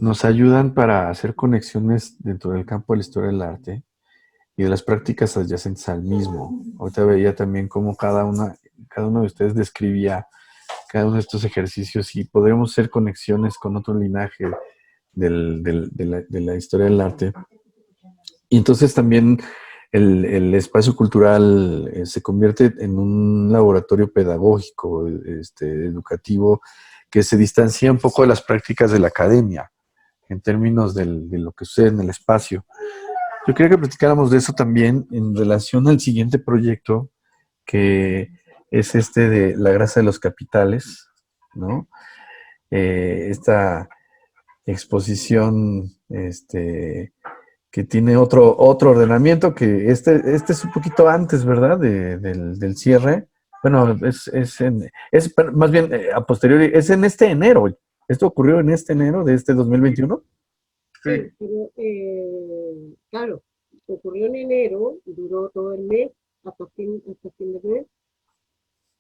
Speaker 1: nos ayudan para hacer conexiones dentro del campo de la historia del arte y de las prácticas adyacentes al mismo. Ahorita veía también cómo cada uno de ustedes describía cada uno de estos ejercicios y podríamos hacer conexiones con otro linaje de la historia del arte. Y entonces también el espacio cultural se convierte en un laboratorio pedagógico, educativo, que se distancia un poco de las prácticas de la academia en términos de lo que sucede en el espacio. Yo quería que platicáramos de eso también en relación al siguiente proyecto, que es este de La grasa de los capitales, ¿no? Esta exposición, que tiene otro ordenamiento, que este es un poquito antes, ¿verdad? Del cierre. Bueno, más bien a posteriori, es en este enero. ¿Esto ocurrió en este enero de este 2021?
Speaker 2: Sí,
Speaker 3: Sí,
Speaker 2: pero claro, ocurrió en enero, duró todo el mes, hasta fin de mes,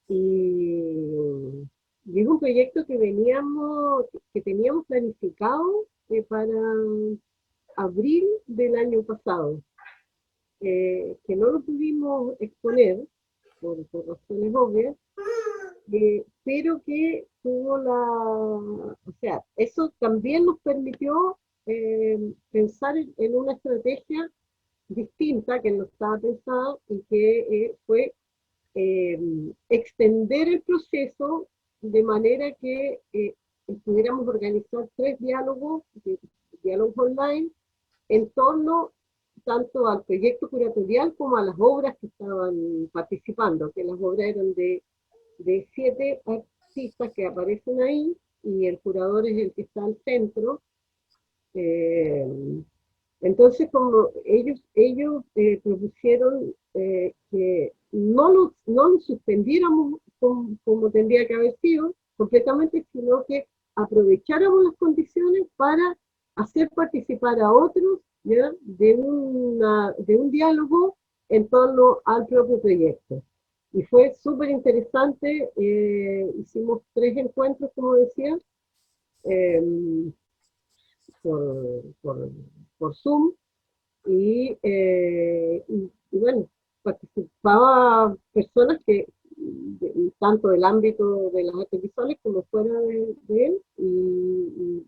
Speaker 2: y, y es un proyecto que teníamos planificado para abril del año pasado, que no lo pudimos exponer por razones obvias, pero que tuvo o sea, eso también nos permitió pensar en una estrategia distinta que no estaba pensada y que fue eh, extender el proceso de manera que pudiéramos organizar tres diálogos online en torno tanto al proyecto curatorial como a las obras que estaban participando, que las obras eran de 7 artistas que aparecen ahí y el curador es el que está al centro. Eh, entonces, como ellos propusieron que no lo suspendiéramos como tendría que haber sido completamente, sino que aprovecháramos las condiciones para hacer participar a otros, ¿ya? De un diálogo en torno al propio proyecto. Y fue súper interesante, hicimos 3 encuentros, como decía, eh, por, por, por Zoom, y bueno, participaba personas tanto del ámbito de las artes visuales como fuera de él, y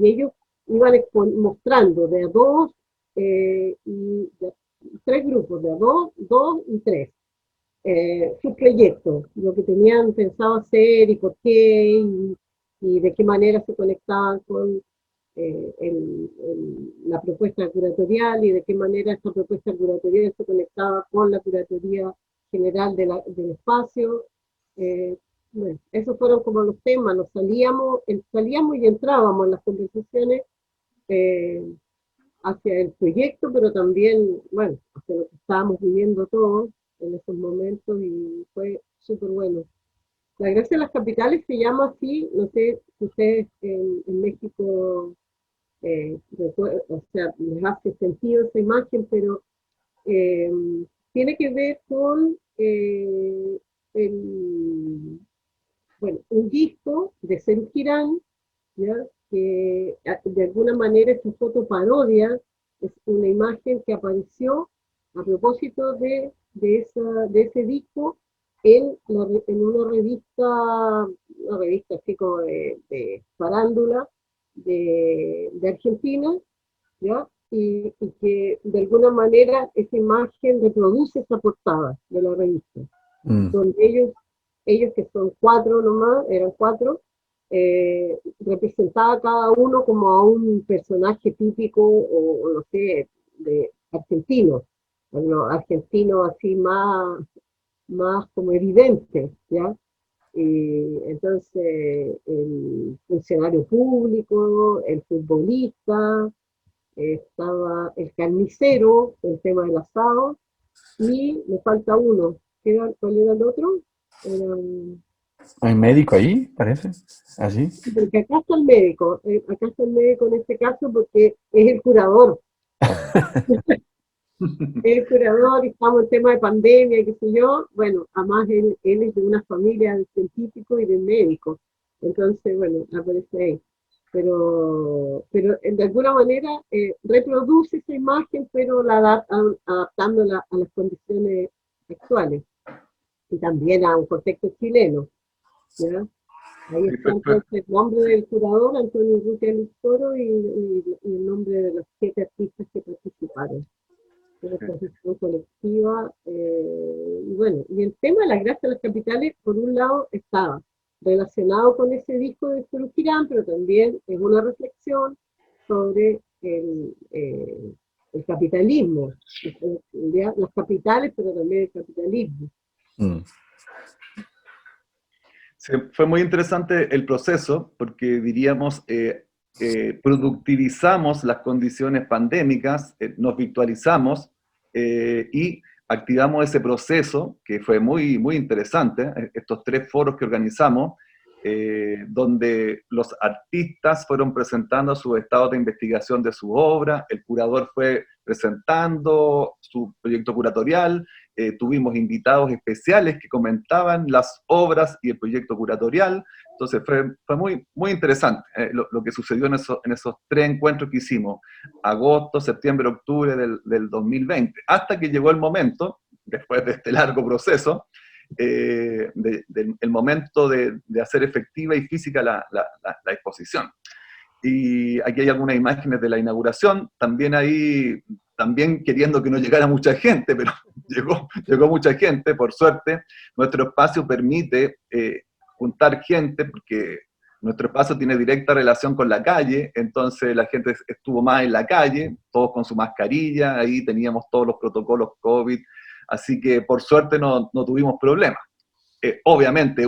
Speaker 2: ellos iban mostrando de a dos, de 3 grupos, de a dos y tres, sus proyectos, lo que tenían pensado hacer y por qué, y de qué manera se conectaban con la propuesta curatorial y de qué manera esta propuesta curatorial se conectaba con la curatoría general del espacio. Bueno, esos fueron como los temas, salíamos y entrábamos en las conversaciones eh, hacia el proyecto, pero también, bueno, hacia lo que estábamos viviendo todos en esos momentos y fue súper bueno. La Gracia de las Capitales se llama así, no sé si ustedes en México, o sea, les hace sentido esa imagen, pero eh, tiene que ver con bueno, un disco de Serú Girán, ¿ya? Que de alguna manera esta foto parodia es una imagen que apareció a propósito de ese disco en una revista así como de farándula de Argentina, ¿ya? Y que de alguna manera esa imagen reproduce esa portada de la revista,
Speaker 1: Mm.
Speaker 2: donde ellos que son 4 nomás, eran 4, representaba cada uno como a un personaje típico o no sé, de argentino, bueno, argentino así más como evidente, ¿ya? Y entonces el funcionario público, el futbolista, estaba el carnicero, el tema del asado, y me falta uno. ¿Cuál era el otro? Era,
Speaker 1: ¿Hay médico ahí, parece? ¿Así?
Speaker 2: porque acá está el médico en este caso porque es el curador. el curador, y estamos en tema de pandemia, qué sé yo, bueno, además él es de una familia de científicos y de médicos, entonces, bueno, aparece ahí. Pero de alguna manera reproduce esa imagen, pero adaptándola a las condiciones actuales y también a un contexto chileno, ¿ya? Ahí
Speaker 3: Sí,
Speaker 2: está entonces el nombre del curador, Antonio Urrutia Toro, y el nombre de los 7 artistas que participaron una exposición colectiva. Y bueno, y el tema de la gracia de las capitales, por un lado, estaba relacionado con ese disco de Girán, pero también es una reflexión sobre el capitalismo, las capitales, pero también el capitalismo.
Speaker 1: Mm.
Speaker 3: Sí, fue muy interesante el proceso porque diríamos, productivizamos las condiciones pandémicas, nos virtualizamos y activamos ese proceso que fue muy, muy interesante, estos 3 foros que organizamos, donde los artistas fueron presentando sus estados de investigación de su obra, el curador fue presentando su proyecto curatorial, tuvimos invitados especiales que comentaban las obras y el proyecto curatorial, entonces fue muy, muy interesante lo que sucedió en esos 3 encuentros que hicimos, agosto, septiembre, octubre del 2020, hasta que llegó el momento, después de este largo proceso, el momento de hacer efectiva y física la exposición. Y aquí hay algunas imágenes de la inauguración, también ahí, también queriendo que no llegara mucha gente, pero llegó mucha gente, por suerte. Nuestro espacio permite juntar gente, porque nuestro espacio tiene directa relación con la calle, entonces la gente estuvo más en la calle, todos con su mascarilla, ahí teníamos todos los protocolos COVID, así que por suerte no tuvimos problemas. Obviamente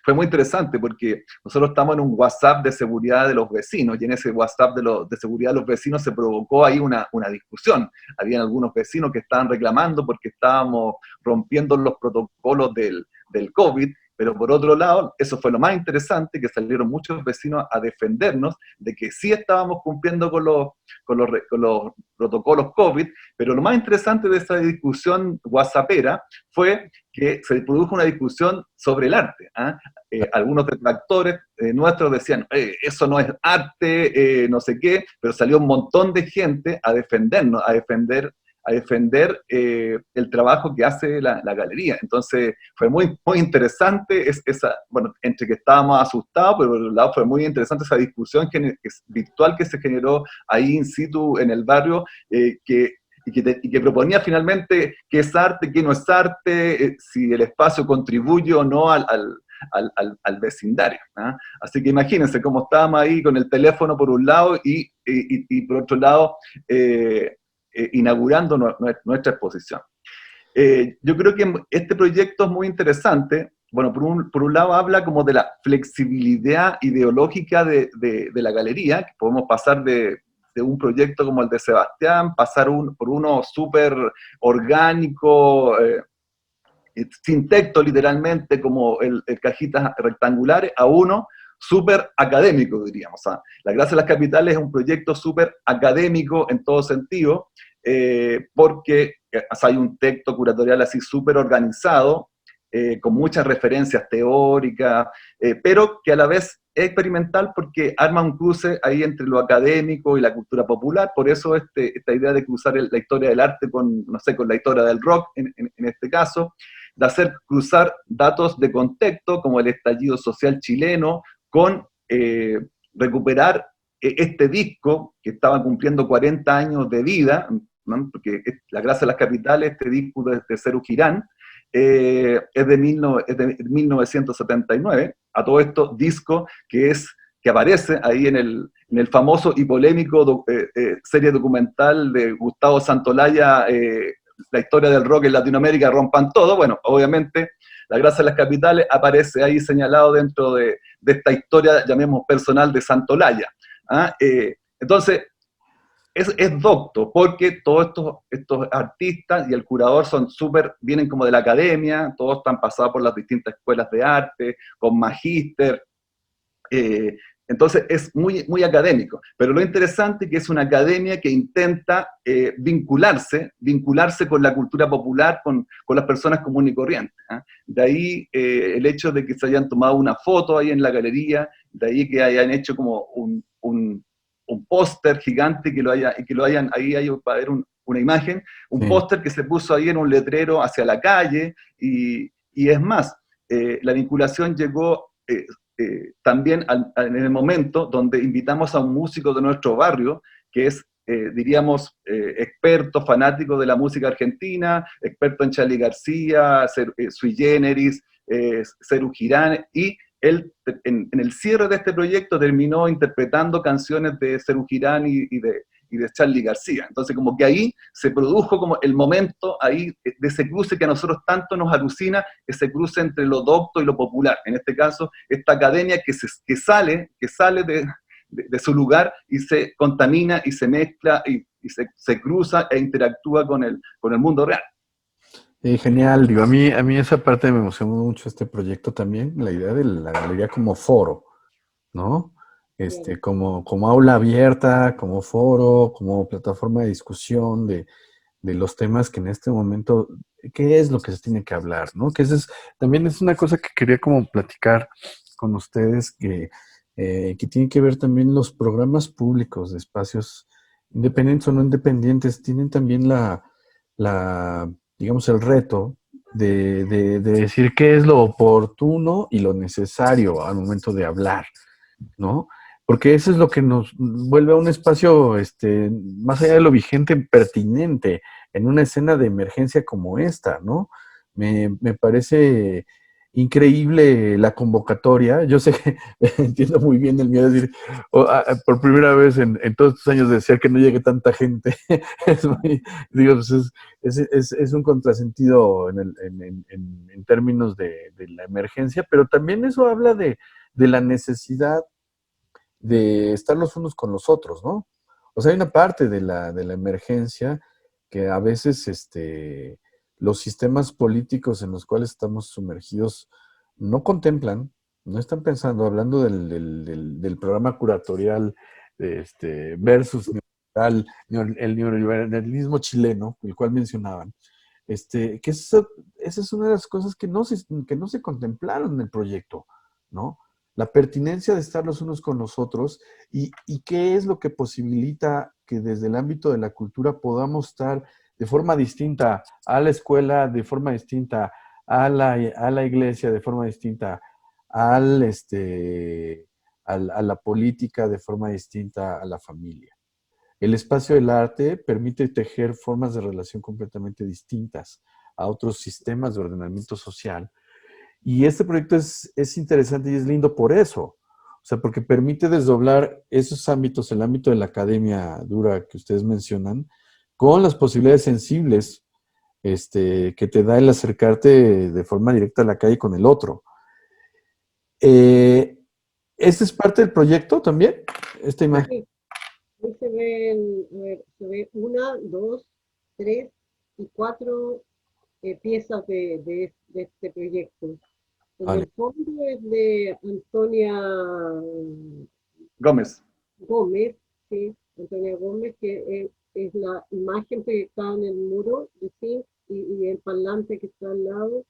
Speaker 3: fue muy interesante porque nosotros estamos en un WhatsApp de seguridad de los vecinos y en ese WhatsApp de seguridad de los vecinos se provocó ahí una discusión. Habían algunos vecinos que estaban reclamando porque estábamos rompiendo los protocolos del COVID, pero por otro lado, eso fue lo más interesante, que salieron muchos vecinos a defendernos de que sí estábamos cumpliendo con los protocolos COVID, pero lo más interesante de esa discusión whatsappera fue que se produjo una discusión sobre el arte. Algunos detractores nuestros decían, eso no es arte, no sé qué, pero salió un montón de gente a defendernos, a defender el trabajo que hace la galería. Entonces fue muy, muy interesante, bueno, entre que estábamos asustados, pero por otro lado fue muy interesante esa discusión virtual que se generó ahí in situ en el barrio, y que proponía finalmente qué es arte, qué no es arte, si el espacio contribuye o no al vecindario. Así que imagínense cómo estábamos ahí con el teléfono por un lado y por otro lado inaugurando nuestra exposición. Yo creo que este proyecto es muy interesante. Bueno, por un lado habla como de la flexibilidad ideológica de la galería, que podemos pasar de un proyecto como el de Sebastián, pasar por uno súper orgánico, sin texto literalmente, como el cajitas rectangulares, a uno súper académico, diríamos. La Gracia de las Capitales es un proyecto súper académico en todo sentido, porque hay un texto curatorial así súper organizado, con muchas referencias teóricas, pero que a la vez es experimental porque arma un cruce ahí entre lo académico y la cultura popular, por eso esta idea de cruzar la historia del arte con, no sé, con la historia del rock en este caso, de hacer cruzar datos de contexto como el estallido social chileno con recuperar este disco que estaba cumpliendo 40 años de vida, ¿no? Porque La Gracia de las Capitales, este disco de Serú Girán, es de 1979, a todo esto disco que aparece ahí en el famoso y polémico serie documental de Gustavo Santolaya, La historia del rock en Latinoamérica, rompan todo. Bueno, obviamente La Gracia de las Capitales aparece ahí señalado dentro de esta historia, llamemos personal, de Santolaya. Entonces, es docto, porque todos estos artistas y el curador vienen como de la academia, todos están pasados por las distintas escuelas de arte, con magíster, Entonces es muy académico, pero lo interesante es que es una academia que intenta vincularse con la cultura popular, con las personas comunes y corrientes. ¿Ah? De ahí el hecho de que se hayan tomado una foto ahí en la galería, de ahí que hayan hecho como un póster gigante y que lo hayan, ahí hay para ver una imagen, un
Speaker 1: Sí,
Speaker 3: póster que se puso ahí en un letrero hacia la calle, y es más, la vinculación llegó también en el momento donde invitamos a un músico de nuestro barrio, que es, diríamos, experto, fanático de la música argentina, experto en Charly García, Sui Generis, Serú Girán, y él en el cierre de este proyecto terminó interpretando canciones de Serú Girán y de Charly García. Entonces como que ahí se produjo como el momento ahí de ese cruce que a nosotros tanto nos alucina, ese cruce entre lo docto y lo popular. En este caso, esta academia que sale de su lugar y se contamina y se mezcla y se cruza e interactúa con el mundo real.
Speaker 1: genial, digo, a mí esa parte me emocionó mucho este proyecto también, la idea de la galería como foro, ¿no?
Speaker 2: Bien.
Speaker 1: Como aula abierta, como foro, como plataforma de discusión de los temas que en este momento, ¿qué es lo que se tiene que hablar, ¿no? Que eso es, también es una cosa que quería como platicar con ustedes, que tiene que ver también los programas públicos de espacios independientes o no independientes, tienen también digamos, el reto de decir qué es lo oportuno y lo necesario al momento de hablar, ¿no? Porque eso es lo que nos vuelve a un espacio, más allá de lo vigente, pertinente en una escena de emergencia como esta, ¿no? Me parece increíble la convocatoria. Yo sé que entiendo muy bien el miedo de decir, por primera vez en todos estos años de desear que no llegue tanta gente. Digo, pues es un contrasentido en términos de la emergencia, pero también eso habla de la necesidad de estar los unos con los otros, ¿no? O sea, hay una parte de la emergencia que a veces los sistemas políticos en los cuales estamos sumergidos no contemplan, no están pensando, hablando del programa curatorial versus el neoliberalismo chileno, el cual mencionaban, esa es una de las cosas que no se contemplaron en el proyecto, ¿no? La pertinencia de estar los unos con los otros y qué es lo que posibilita que desde el ámbito de la cultura podamos estar de forma distinta a la escuela, de forma distinta a la iglesia, de forma distinta al, a la política, de forma distinta a la familia. El espacio del arte permite tejer formas de relación completamente distintas a otros sistemas de ordenamiento social. Y este proyecto es interesante y es lindo por eso. O sea, porque permite desdoblar esos ámbitos, el ámbito de la academia dura que ustedes mencionan, con las posibilidades sensibles que te da el acercarte de forma directa a la calle con el otro. Eh, ¿Esta es parte del proyecto también? Esta imagen.
Speaker 2: Sí, ahí se ven, a ver, se ve una, dos, tres y cuatro piezas de este proyecto. En
Speaker 1: Vale.
Speaker 2: el fondo es de Antonia
Speaker 3: Gómez.
Speaker 2: Gómez, sí, Antonia Gómez, que es la imagen proyectada en el muro de zinc y el parlante que está al lado,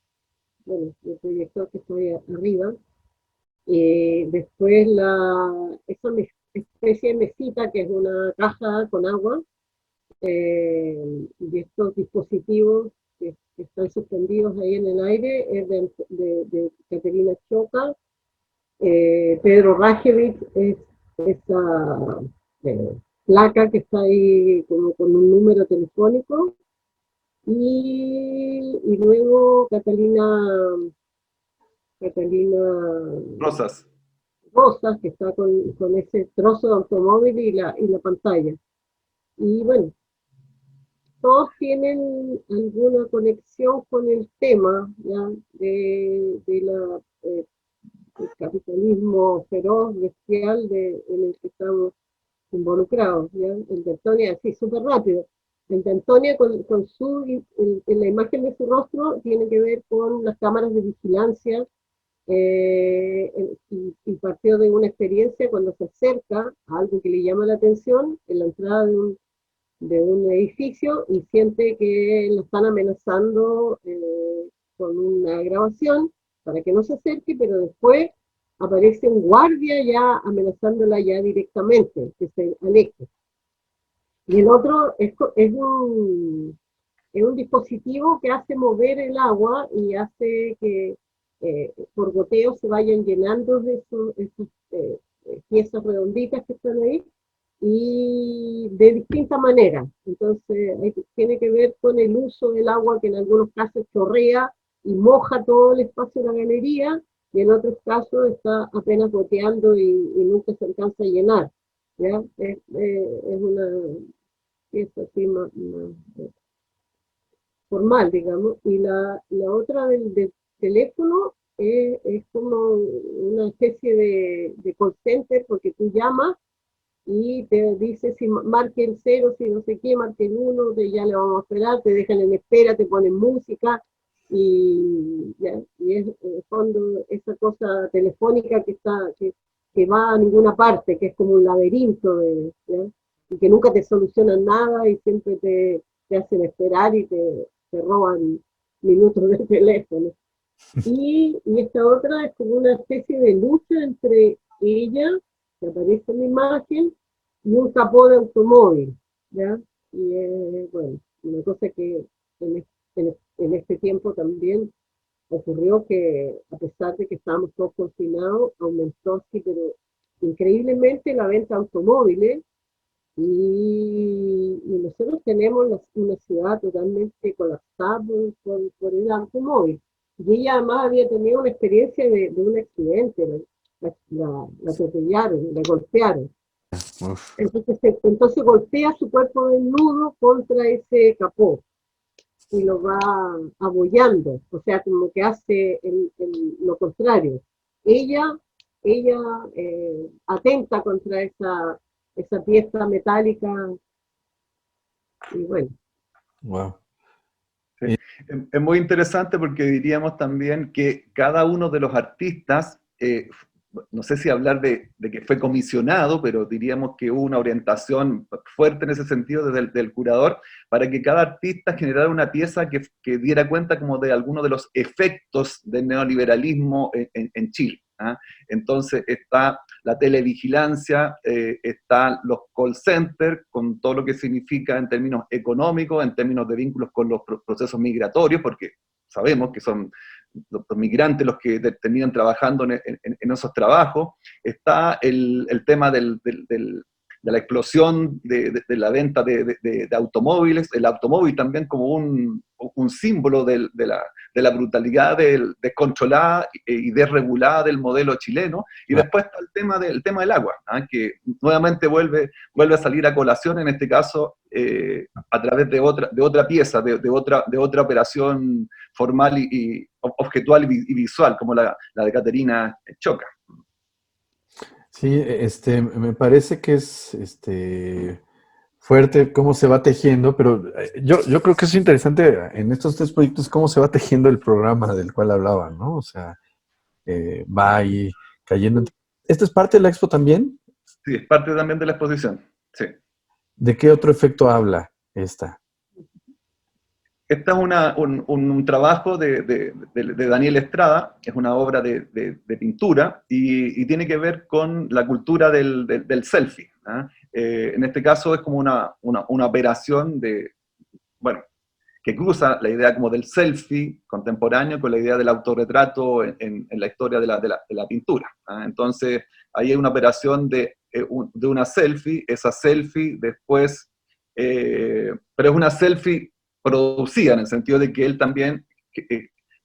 Speaker 2: bueno, el proyector que está ahí arriba. Después esa especie de mesita, que es una caja con agua, de estos dispositivos que están suspendidos ahí en el aire, es de Caterina Choca. Pedro Rajevich es esa placa que está ahí como con un número telefónico. Y luego Catalina
Speaker 3: Rosas.
Speaker 2: Rosas, que está con ese trozo de automóvil y la pantalla. Y bueno, todos tienen alguna conexión con el tema, ¿ya? Del capitalismo feroz, bestial en el que estamos involucrados. ¿Ya? El de Antonia, así súper rápido. El de Antonia con en la imagen de su rostro tiene que ver con las cámaras de vigilancia y partió de una experiencia cuando se acerca a algo que le llama la atención en la entrada de un edificio y siente que lo están amenazando con una grabación para que no se acerque, pero después aparece un guardia ya amenazándola ya directamente, que se aleje. Y el otro es un dispositivo que hace mover el agua y hace que por goteo se vayan llenando de esas piezas redonditas que están ahí y de distinta manera. Entonces, tiene que ver con el uso del agua que en algunos casos chorrea y moja todo el espacio de la galería y en otros casos está apenas goteando y nunca se alcanza a llenar. ¿Ya? Es una pieza así más formal, digamos, y la otra del teléfono es como una especie de call center porque tú llamas y te dice si marque el cero, si no sé qué, marque el uno, ya le vamos a esperar, te dejan en espera, te ponen música y es en el fondo esa cosa telefónica que va a ninguna parte, que es como un laberinto ¿ya? Y que nunca te solucionan nada y siempre te hacen esperar y te roban minutos del teléfono. Y esta otra es como una especie de lucha entre ella, que aparece en la imagen, y un capó de automóvil, ¿ya? Y bueno, una cosa que en este tiempo también ocurrió que, a pesar de que estábamos todos confinados, aumentó, sí, pero increíblemente la venta de automóviles, y nosotros tenemos una ciudad totalmente colapsada por el automóvil. Y ella además había tenido una experiencia de un accidente, la atropellaron, la golpearon.
Speaker 1: Uf.
Speaker 2: Entonces golpea su cuerpo desnudo contra ese capó y lo va abollando, o sea, como que hace lo contrario. Ella, ella atenta contra esa pieza metálica y bueno.
Speaker 1: Wow.
Speaker 3: Sí. Es muy interesante porque diríamos también que cada uno de los artistas, no sé si hablar de que fue comisionado, pero diríamos que hubo una orientación fuerte en ese sentido desde del curador, para que cada artista generara una pieza que diera cuenta como de algunos de los efectos del neoliberalismo en Chile. ¿Ah? Entonces está la televigilancia, están los call centers, con todo lo que significa en términos económicos, en términos de vínculos con los procesos migratorios, porque sabemos que son los migrantes los que terminan trabajando en esos trabajos. Está el tema de la explosión de la venta de automóviles, el automóvil también como un símbolo de la brutalidad descontrolada y desregulada del modelo chileno. Y después está el tema del agua, ¿eh? Que nuevamente vuelve a salir a colación, en este caso a través de otra pieza, de otra operación formal y objetual y visual, como la de Caterina Choca.
Speaker 1: Sí, me parece que es fuerte cómo se va tejiendo, pero yo creo que es interesante en estos tres proyectos cómo se va tejiendo el programa del cual hablaba, ¿no? O sea, va ahí cayendo. ¿Esta es parte de la expo también?
Speaker 3: Sí, es parte también de la exposición, sí.
Speaker 1: ¿De qué otro efecto habla esta?
Speaker 3: Este es un trabajo de Daniel Estrada, es una obra de pintura y tiene que ver con la cultura del selfie. ¿Eh? En este caso es como una operación bueno, que cruza la idea como del selfie contemporáneo con la idea del autorretrato en la historia de la pintura. ¿Eh? Entonces, ahí hay una operación de una selfie, esa selfie después, pero es una selfie producida en el sentido de que él también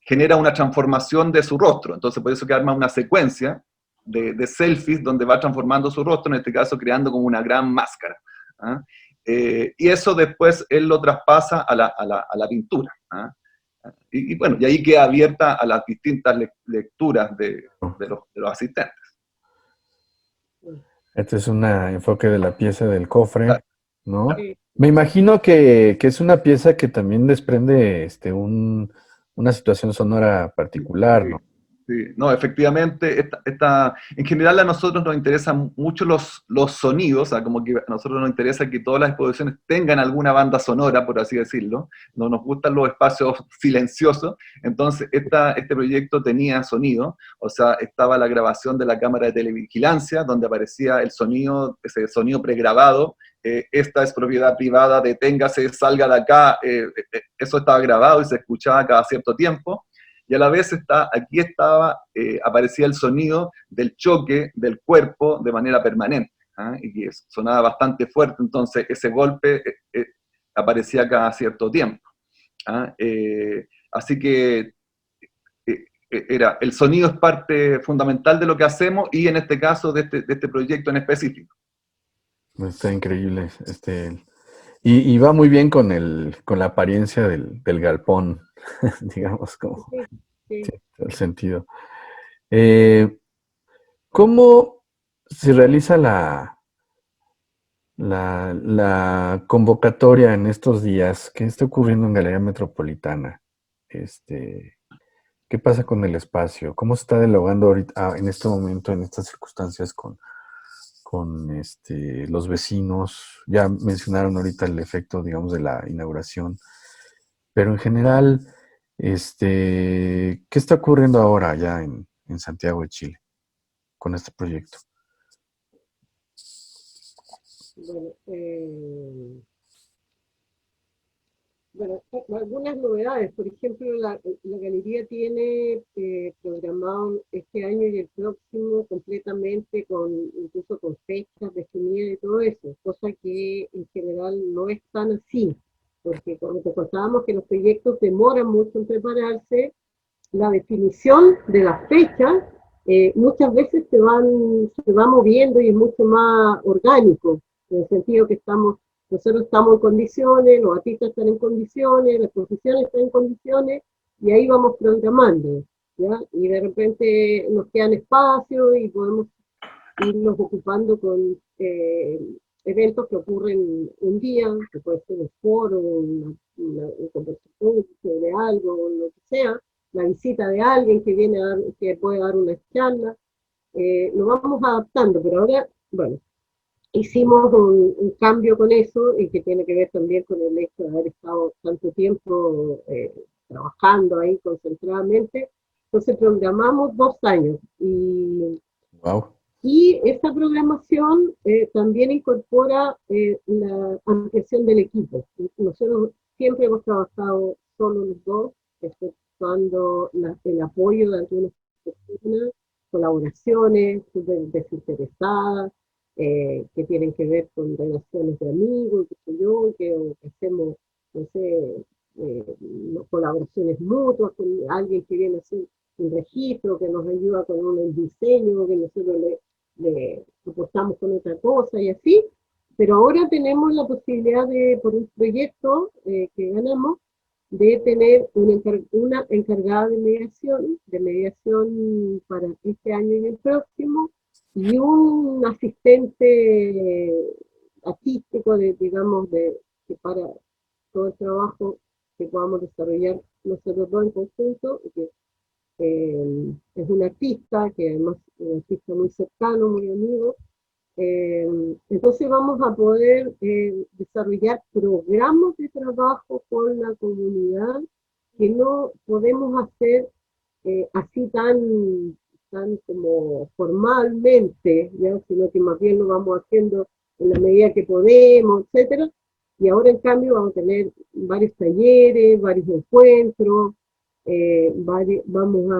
Speaker 3: genera una transformación de su rostro, entonces por eso que arma una secuencia de selfies donde va transformando su rostro, en este caso creando como una gran máscara. ¿Ah? Y eso después él lo traspasa a la pintura. ¿Ah? Y bueno, y ahí queda abierta a las distintas lecturas de los asistentes.
Speaker 1: Este es un enfoque de la pieza del cofre, ¿no?
Speaker 2: Sí.
Speaker 1: Me imagino que es una pieza que también desprende una situación sonora particular, ¿no?
Speaker 3: Sí, no, efectivamente, en general a nosotros nos interesan mucho los sonidos, o sea, como que a nosotros nos interesa que todas las exposiciones tengan alguna banda sonora, por así decirlo, no nos gustan los espacios silenciosos, entonces este proyecto tenía sonido, o sea, estaba la grabación de la cámara de televigilancia, donde aparecía el sonido, ese sonido pregrabado, esta es propiedad privada, deténgase, salga de acá, eso estaba grabado y se escuchaba cada cierto tiempo, y a la vez aparecía el sonido del choque del cuerpo de manera permanente, ¿ah? Y que sonaba bastante fuerte, entonces ese golpe aparecía cada cierto tiempo, ¿ah? Así que el sonido es parte fundamental de lo que hacemos y en este caso de este proyecto en específico.
Speaker 1: Está increíble. Y va muy bien con con la apariencia del galpón, digamos, como
Speaker 2: Sí, sí.
Speaker 1: tiene todo el sentido. Eh, ¿Cómo se realiza la convocatoria en estos días? ¿Qué está ocurriendo en Galería Metropolitana? Este, ¿Qué pasa con el espacio? ¿Cómo se está dialogando ahorita, en este momento, en estas circunstancias, con los vecinos? Ya mencionaron ahorita el efecto, digamos, de la inauguración, pero en general, ¿qué está ocurriendo ahora ya en Santiago de Chile con este proyecto?
Speaker 2: Bueno, algunas novedades. Por ejemplo, la galería tiene programado este año y el próximo completamente incluso con fechas definidas y todo eso, cosa que en general no es tan así, porque como te contábamos que los proyectos demoran mucho en prepararse, la definición de las fechas muchas veces se va moviendo y es mucho más orgánico, en el sentido que nosotros estamos en condiciones, los artistas están en condiciones, las profesiones están en condiciones, y ahí vamos programando, ¿ya? Y de repente nos quedan espacios y podemos irnos ocupando con eventos que ocurren un día, que puede ser un foro, un conversatorio sobre algo, lo que sea, la visita de alguien que viene que puede dar una charla, lo vamos adaptando, pero ahora, bueno, hicimos un cambio con eso y que tiene que ver también con el hecho de haber estado tanto tiempo trabajando ahí concentradamente. Entonces programamos 2 años
Speaker 1: Wow.
Speaker 2: y esta programación también incorpora la ampliación del equipo. Nosotros siempre hemos trabajado solo los dos, exceptuando el apoyo de algunas personas, colaboraciones súper desinteresadas, que tienen que ver con relaciones de amigos, qué sé yo, que hacemos, no sé, colaboraciones mutuas con alguien que viene a hacer un registro, que nos ayuda con un diseño, que nosotros le aportamos con otra cosa y así, pero ahora tenemos la posibilidad por un proyecto que ganamos, de tener una encargada de mediación para este año y el próximo, y un asistente artístico, digamos, que para todo el trabajo que podamos desarrollar nosotros dos en conjunto, que es un artista, que además es un artista muy cercano, muy amigo. Entonces vamos a poder desarrollar programas de trabajo con la comunidad que no podemos hacer así tan como formalmente, ¿ya? Sino que más bien lo vamos haciendo en la medida que podemos, etcétera. Y ahora en cambio vamos a tener varios talleres, varios encuentros, vamos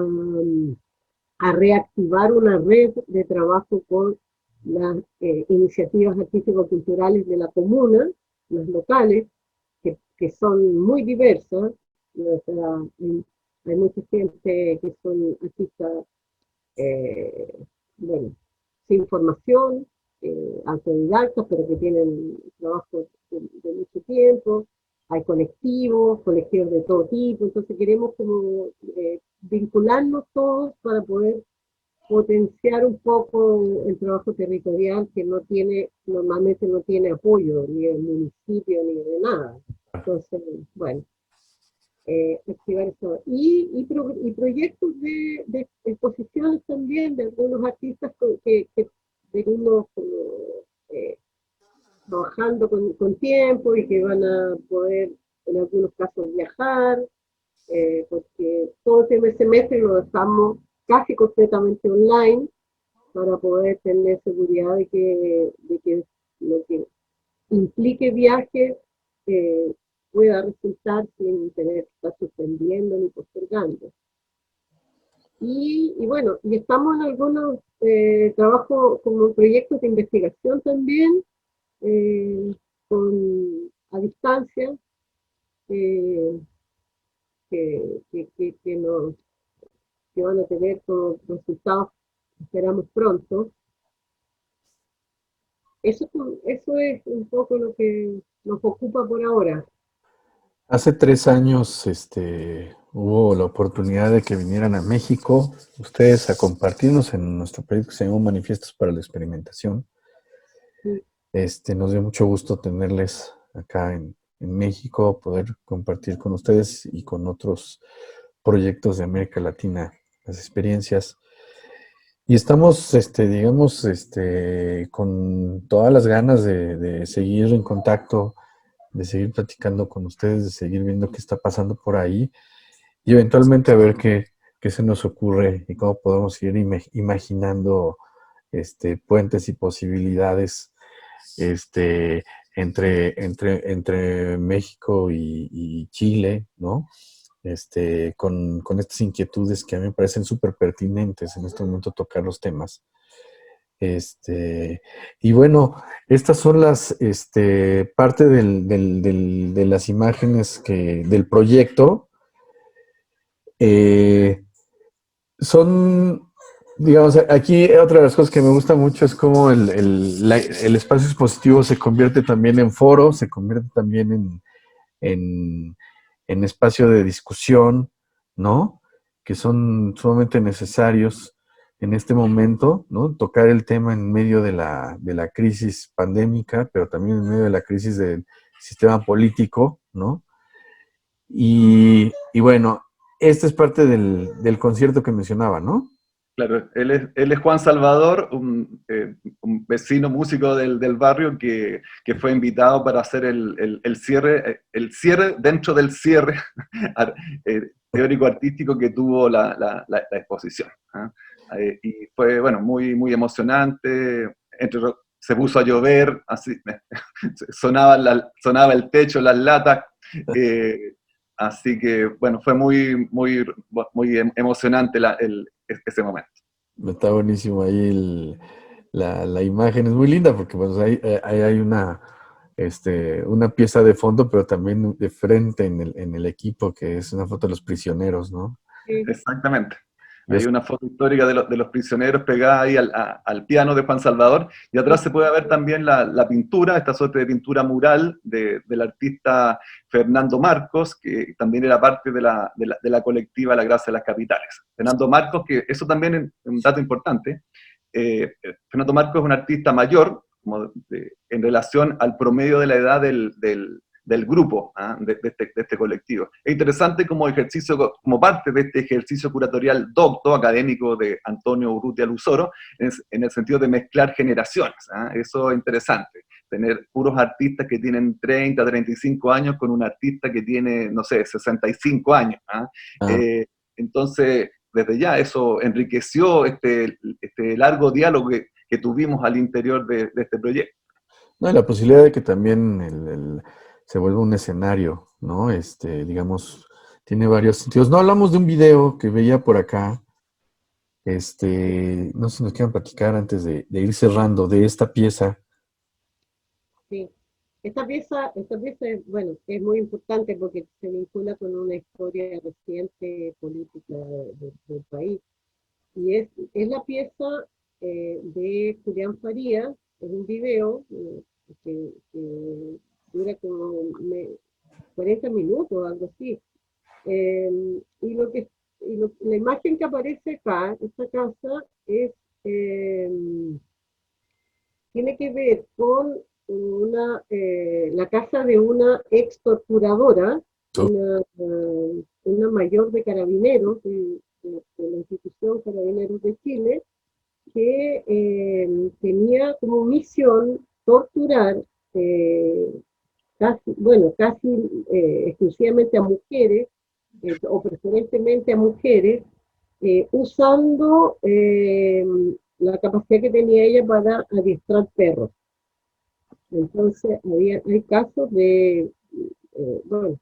Speaker 2: a reactivar una red de trabajo con las iniciativas artístico-culturales de la comuna, las locales, que son muy diversas. O sea, hay mucha gente que son artistas, bueno, sin formación, autodidactas, pero que tienen trabajo de mucho tiempo. Hay colectivos de todo tipo, entonces queremos como vincularnos todos para poder potenciar un poco el trabajo territorial que normalmente no tiene apoyo ni del municipio ni de nada. Entonces, bueno, activar eso. Y proyectos de exposiciones también de algunos artistas que venimos como, eh, trabajando con tiempo y que van a poder en algunos casos viajar, porque todo este semestre lo dejamos casi completamente online para poder tener seguridad de que lo que implique viaje eh, pueda resultar sin tener que estar suspendiendo ni postergando. Y bueno, y estamos en algunos trabajos como proyectos de investigación también, eh, a distancia, eh, que que van a tener como resultados, esperamos pronto. Eso es un poco lo que nos ocupa por ahora.
Speaker 1: Hace 3 años, hubo la oportunidad de que vinieran a México, ustedes a compartirnos en nuestro proyecto que se llamó Manifiestos para la Experimentación.
Speaker 2: Sí,
Speaker 1: Nos dio mucho gusto tenerles acá en México, poder compartir con ustedes y con otros proyectos de América Latina las experiencias. Y estamos, digamos, con todas las ganas de seguir en contacto, de seguir platicando con ustedes, de seguir viendo qué está pasando por ahí y eventualmente a ver qué se nos ocurre y cómo podemos ir imaginando puentes y posibilidades este, entre México y Chile, ¿no? Con estas inquietudes que a mí me parecen súper pertinentes en este momento tocar los temas. Y bueno, estas son parte de las imágenes del proyecto. Eh, son, digamos, aquí otra de las cosas que me gusta mucho es cómo el espacio expositivo se convierte también en foro, se convierte también en, en espacio de discusión, ¿no? Que son sumamente necesarios en este momento, ¿no? Tocar el tema en medio de la crisis pandémica, pero también en medio de la crisis del sistema político, ¿no? Y bueno, esta es parte del concierto que mencionaba, ¿no?
Speaker 3: Claro, él es Juan Salvador, un vecino músico del barrio que fue invitado para hacer el cierre dentro del cierre teórico-artístico que tuvo la exposición. ¿Ah? Y fue, bueno, muy, muy emocionante. Se puso a llover, así, sonaba el techo, las latas. eh, Así que, bueno, fue muy, muy, muy emocionante ese momento.
Speaker 1: Está buenísimo ahí la imagen, es muy linda porque pues, ahí hay una pieza de fondo, pero también de frente en el equipo, que es una foto de los prisioneros, ¿no?
Speaker 2: sí,
Speaker 3: Exactamente.
Speaker 1: Y
Speaker 3: Hay
Speaker 1: es,
Speaker 3: una foto histórica de los prisioneros pegada ahí al piano de Juan Salvador, y atrás se puede ver también la pintura, esta suerte de pintura mural del artista Fernando Marcos, que también era parte de la colectiva La Gracia de las Capitales. Fernando Marcos, que eso también es un dato importante, Fernando Marcos es un artista mayor, en relación al promedio de la edad del grupo, ¿ah? de este colectivo. Es interesante como ejercicio, como parte de este ejercicio curatorial docto académico de Antonio Urrutia Luzoro, en el sentido de mezclar generaciones. ¿Ah? Eso es interesante, tener puros artistas que tienen 30, 35 años con un artista que tiene, no sé, 65 años. ¿Ah?
Speaker 1: ah,
Speaker 3: Eh, entonces, desde ya eso enriqueció este largo diálogo que tuvimos al interior de este proyecto.
Speaker 1: no, y la posibilidad de que también se vuelva un escenario, ¿no? Digamos, tiene varios sentidos. No hablamos de un video que veía por acá. No sé si nos quieran platicar antes de ir cerrando de esta pieza.
Speaker 2: sí. Bueno, es muy importante porque se vincula con una historia reciente política del país. Y es la pieza de Julián Farías, es un video que dura como 40 minutos, algo así. Y la imagen que aparece acá, esta casa, eh, tiene que ver con la casa de una ex torturadora,
Speaker 1: Oh,
Speaker 2: una mayor de Carabineros, de la institución Carabineros de Chile, que tenía como misión torturar casi exclusivamente a mujeres, o preferentemente a mujeres, usando la capacidad que tenía ella para adiestrar perros. Entonces, hay casos de,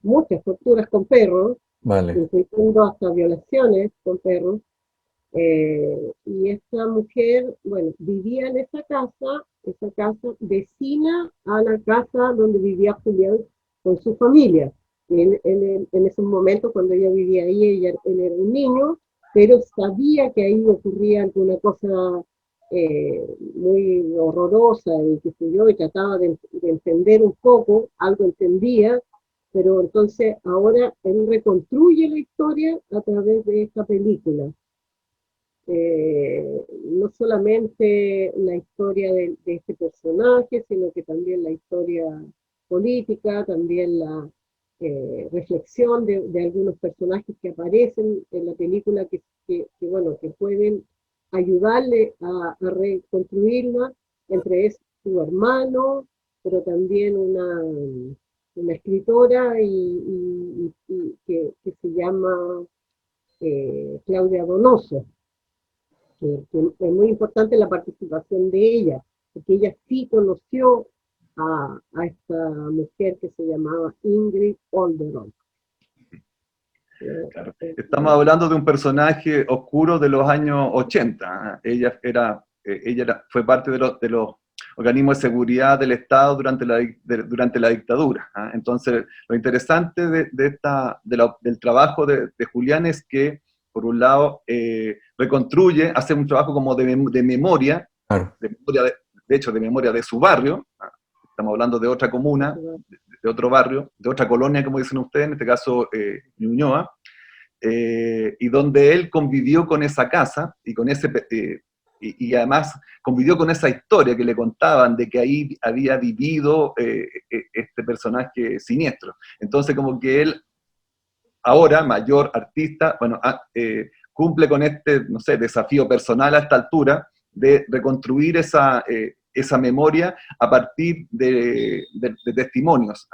Speaker 2: muchas torturas con perros,
Speaker 1: Vale,
Speaker 2: incluyendo hasta violaciones con perros. Y esta mujer, bueno, vivía en esa casa vecina a la casa donde vivía Julián con su familia. En esos momentos, cuando ella vivía ahí, él era un niño, pero sabía que ahí ocurría alguna cosa muy horrorosa y qué sé yo, y trataba de entender un poco, algo entendía, pero entonces ahora él reconstruye la historia a través de esta película. No solamente la historia de este personaje, sino que también la historia política, también la reflexión de algunos personajes que aparecen en la película bueno, que pueden ayudarle a reconstruirla, entre es su hermano, pero también una escritora que se llama Claudia Donoso, que es muy importante la participación de ella, porque ella sí conoció a esta mujer que se llamaba Ingrid Olderon.
Speaker 3: Claro. Estamos hablando de un personaje oscuro de los años 80. Fue parte de los organismos de seguridad del Estado durante la dictadura. Entonces, lo interesante del trabajo de Julián es que, por un lado, reconstruye, hace un trabajo como de memoria,
Speaker 1: claro.
Speaker 3: de hecho, de memoria de su barrio. Estamos hablando de otra comuna, de otro barrio, de otra colonia, como dicen ustedes, en este caso Ñuñoa, y donde él convivió con esa casa y con y además convivió con esa historia que le contaban de que ahí había vivido este personaje siniestro. Entonces, como que él, ahora mayor artista, bueno, cumple con este, no sé, desafío personal a esta altura de reconstruir esa memoria a partir de testimonios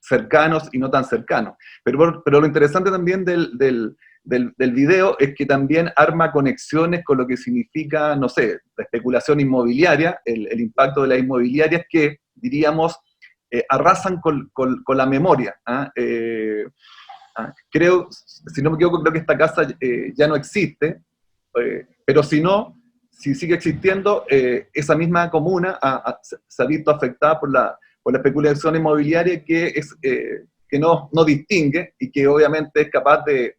Speaker 3: cercanos y no tan cercanos. Pero lo interesante también del video es que también arma conexiones con lo que significa, no sé, la especulación inmobiliaria, el impacto de las inmobiliarias que, diríamos, arrasan con la memoria. Creo, si no me equivoco, creo que esta casa ya no existe, pero si sigue existiendo, esa misma comuna se ha visto afectada por la especulación inmobiliaria que no distingue y que obviamente es capaz de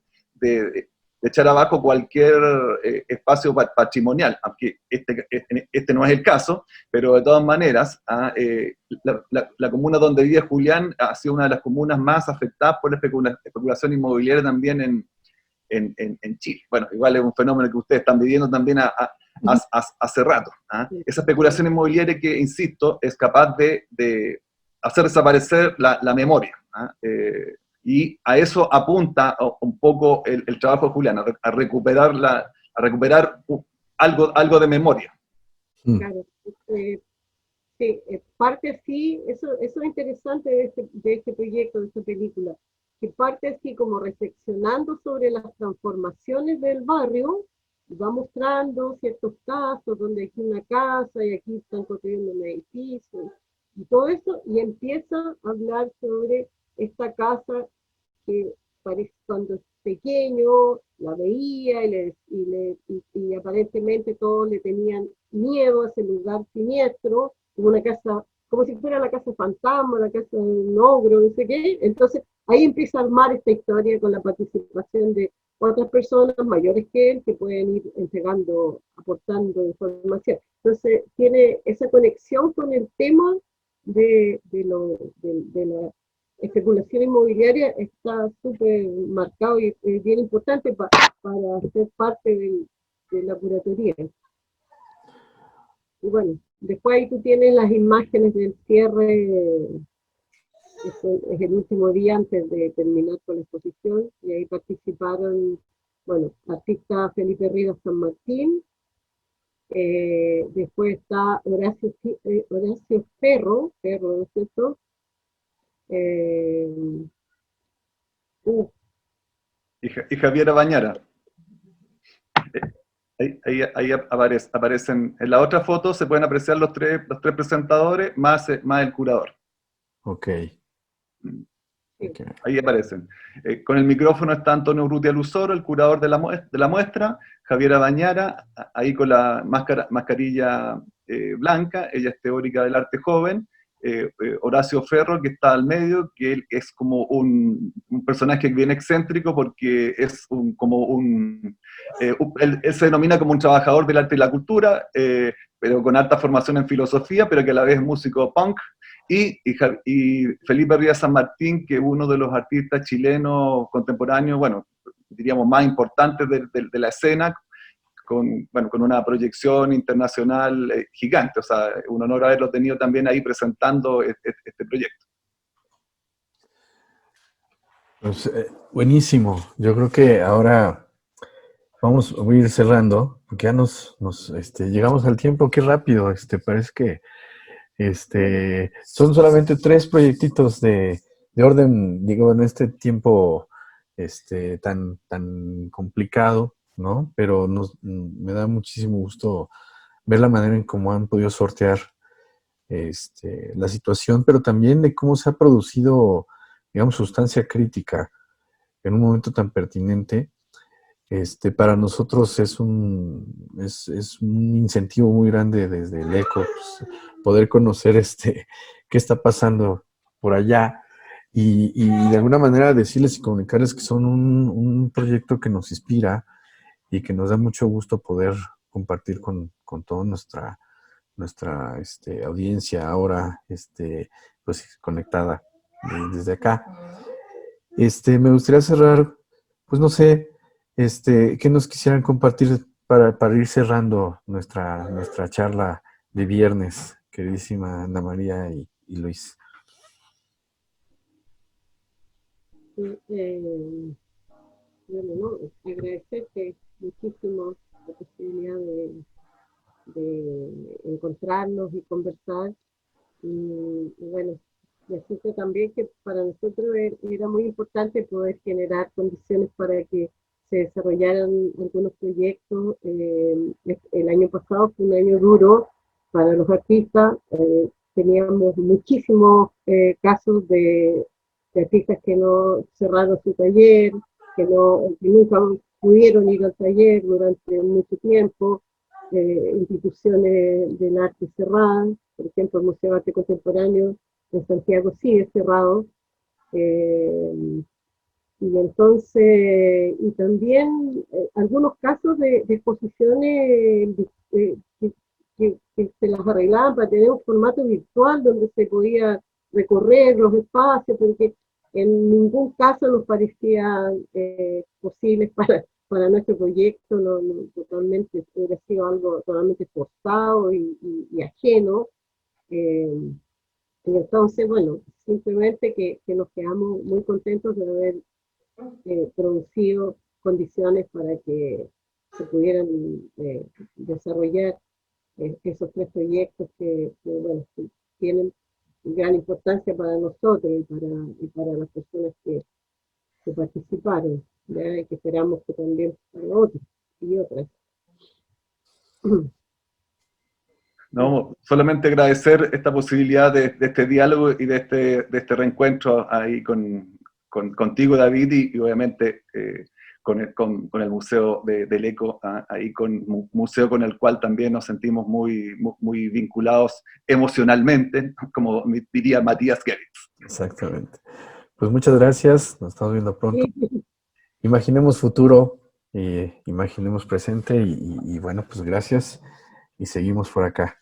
Speaker 3: echar abajo cualquier espacio patrimonial, aunque este no es el caso, pero de todas maneras, la comuna donde vive Julián ha sido una de las comunas más afectadas por la especulación inmobiliaria también en Chile. Bueno, igual es un fenómeno que ustedes están viviendo también hace rato. Esa especulación inmobiliaria que, insisto, es capaz de hacer desaparecer la memoria. Y a eso apunta un poco el trabajo de Julián, a recuperar algo de memoria.
Speaker 2: Claro, sí, parte así, eso es interesante de este proyecto, de esta película, que parte así como reflexionando sobre las transformaciones del barrio, y va mostrando ciertos casos donde aquí una casa y aquí están construyendo un edificio, y todo eso, y empieza a hablar sobre esta casa que parece cuando es pequeño, la veía y aparentemente todos le tenían miedo a ese lugar siniestro, como una casa, como si fuera la casa fantasma, la casa de un ogro, no sé qué. Entonces ahí empieza a armar esta historia con la participación de otras personas mayores que él que pueden ir entregando, aportando información. Entonces tiene esa conexión con el tema de la especulación inmobiliaria, está súper marcado y es bien importante para ser parte de la curatoría. Y bueno, después ahí tú tienes las imágenes del cierre es el último día antes de terminar con la exposición, y ahí participaron, bueno, artista Felipe Rivas San Martín, después está Horacio Ferro, ¿no es cierto? Eh, uh,
Speaker 3: Y Javiera Bañara. Ahí aparecen, en la otra foto se pueden apreciar los tres presentadores más el curador.
Speaker 1: Ok.
Speaker 2: sí.
Speaker 3: Ahí aparecen. Con el micrófono está Antonio Urrutia Luzoro, el curador de la muestra, Javiera Bañara, ahí con la mascarilla blanca, ella es teórica del arte joven, Horacio Ferro, que está al medio, que él es como un personaje bien excéntrico porque es él se denomina como un trabajador del arte y la cultura, pero con alta formación en filosofía, pero que a la vez es músico punk, y Felipe Rivas San Martín, que es uno de los artistas chilenos contemporáneos, bueno, diríamos más importantes de la escena, con una proyección internacional gigante. O sea, un honor haberlo tenido también ahí presentando este proyecto.
Speaker 1: Pues, buenísimo. Yo creo que ahora voy a ir cerrando, porque ya llegamos al tiempo. Qué rápido. Parece que son solamente 3 proyectitos de orden, digo, en este tiempo tan complicado, ¿no? Pero me da muchísimo gusto ver la manera en cómo han podido sortear la situación, pero también de cómo se ha producido, digamos, sustancia crítica en un momento tan pertinente. Para nosotros es es un incentivo muy grande desde el ECO, pues, poder conocer qué está pasando por allá y de alguna manera decirles y comunicarles que son un proyecto que nos inspira y que nos da mucho gusto poder compartir con toda nuestra audiencia ahora pues conectada desde acá. Me gustaría cerrar, pues no sé, ¿qué nos quisieran compartir para ir cerrando nuestra charla de viernes, queridísima Ana María y Luis?
Speaker 2: Bueno, no, agradecerte muchísimo la posibilidad de encontrarnos y conversar. Y bueno, decirte también que para nosotros era muy importante poder generar condiciones para que se desarrollaran algunos proyectos. El año pasado fue un año duro para los artistas. Teníamos muchísimos casos de artistas que no cerraron su taller, que nunca pudieron ir al taller durante mucho tiempo, instituciones del arte cerradas. Por ejemplo, el Museo de Arte Contemporáneo en Santiago sigue cerrado. Y entonces, y también algunos casos de exposiciones que se las arreglaban para tener un formato virtual donde se podía recorrer los espacios, porque en ningún caso nos parecía posible para nuestro proyecto, totalmente, hubiera sido algo totalmente forzado y ajeno. Y entonces, bueno, simplemente que nos quedamos muy contentos de haber producido condiciones para que se pudieran desarrollar esos 3 proyectos bueno, que tienen gran importancia para nosotros y para las personas que participaron, ¿ya? Y que esperamos que también para otros y otras.
Speaker 3: No, solamente agradecer esta posibilidad de este diálogo y de este reencuentro ahí contigo, David, y obviamente con el Museo del Eco, ahí museo con el cual también nos sentimos muy vinculados emocionalmente, como diría Matías Gerritz.
Speaker 1: Exactamente. Pues muchas gracias, nos estamos viendo pronto. Imaginemos futuro, imaginemos presente y bueno, pues gracias y seguimos por acá.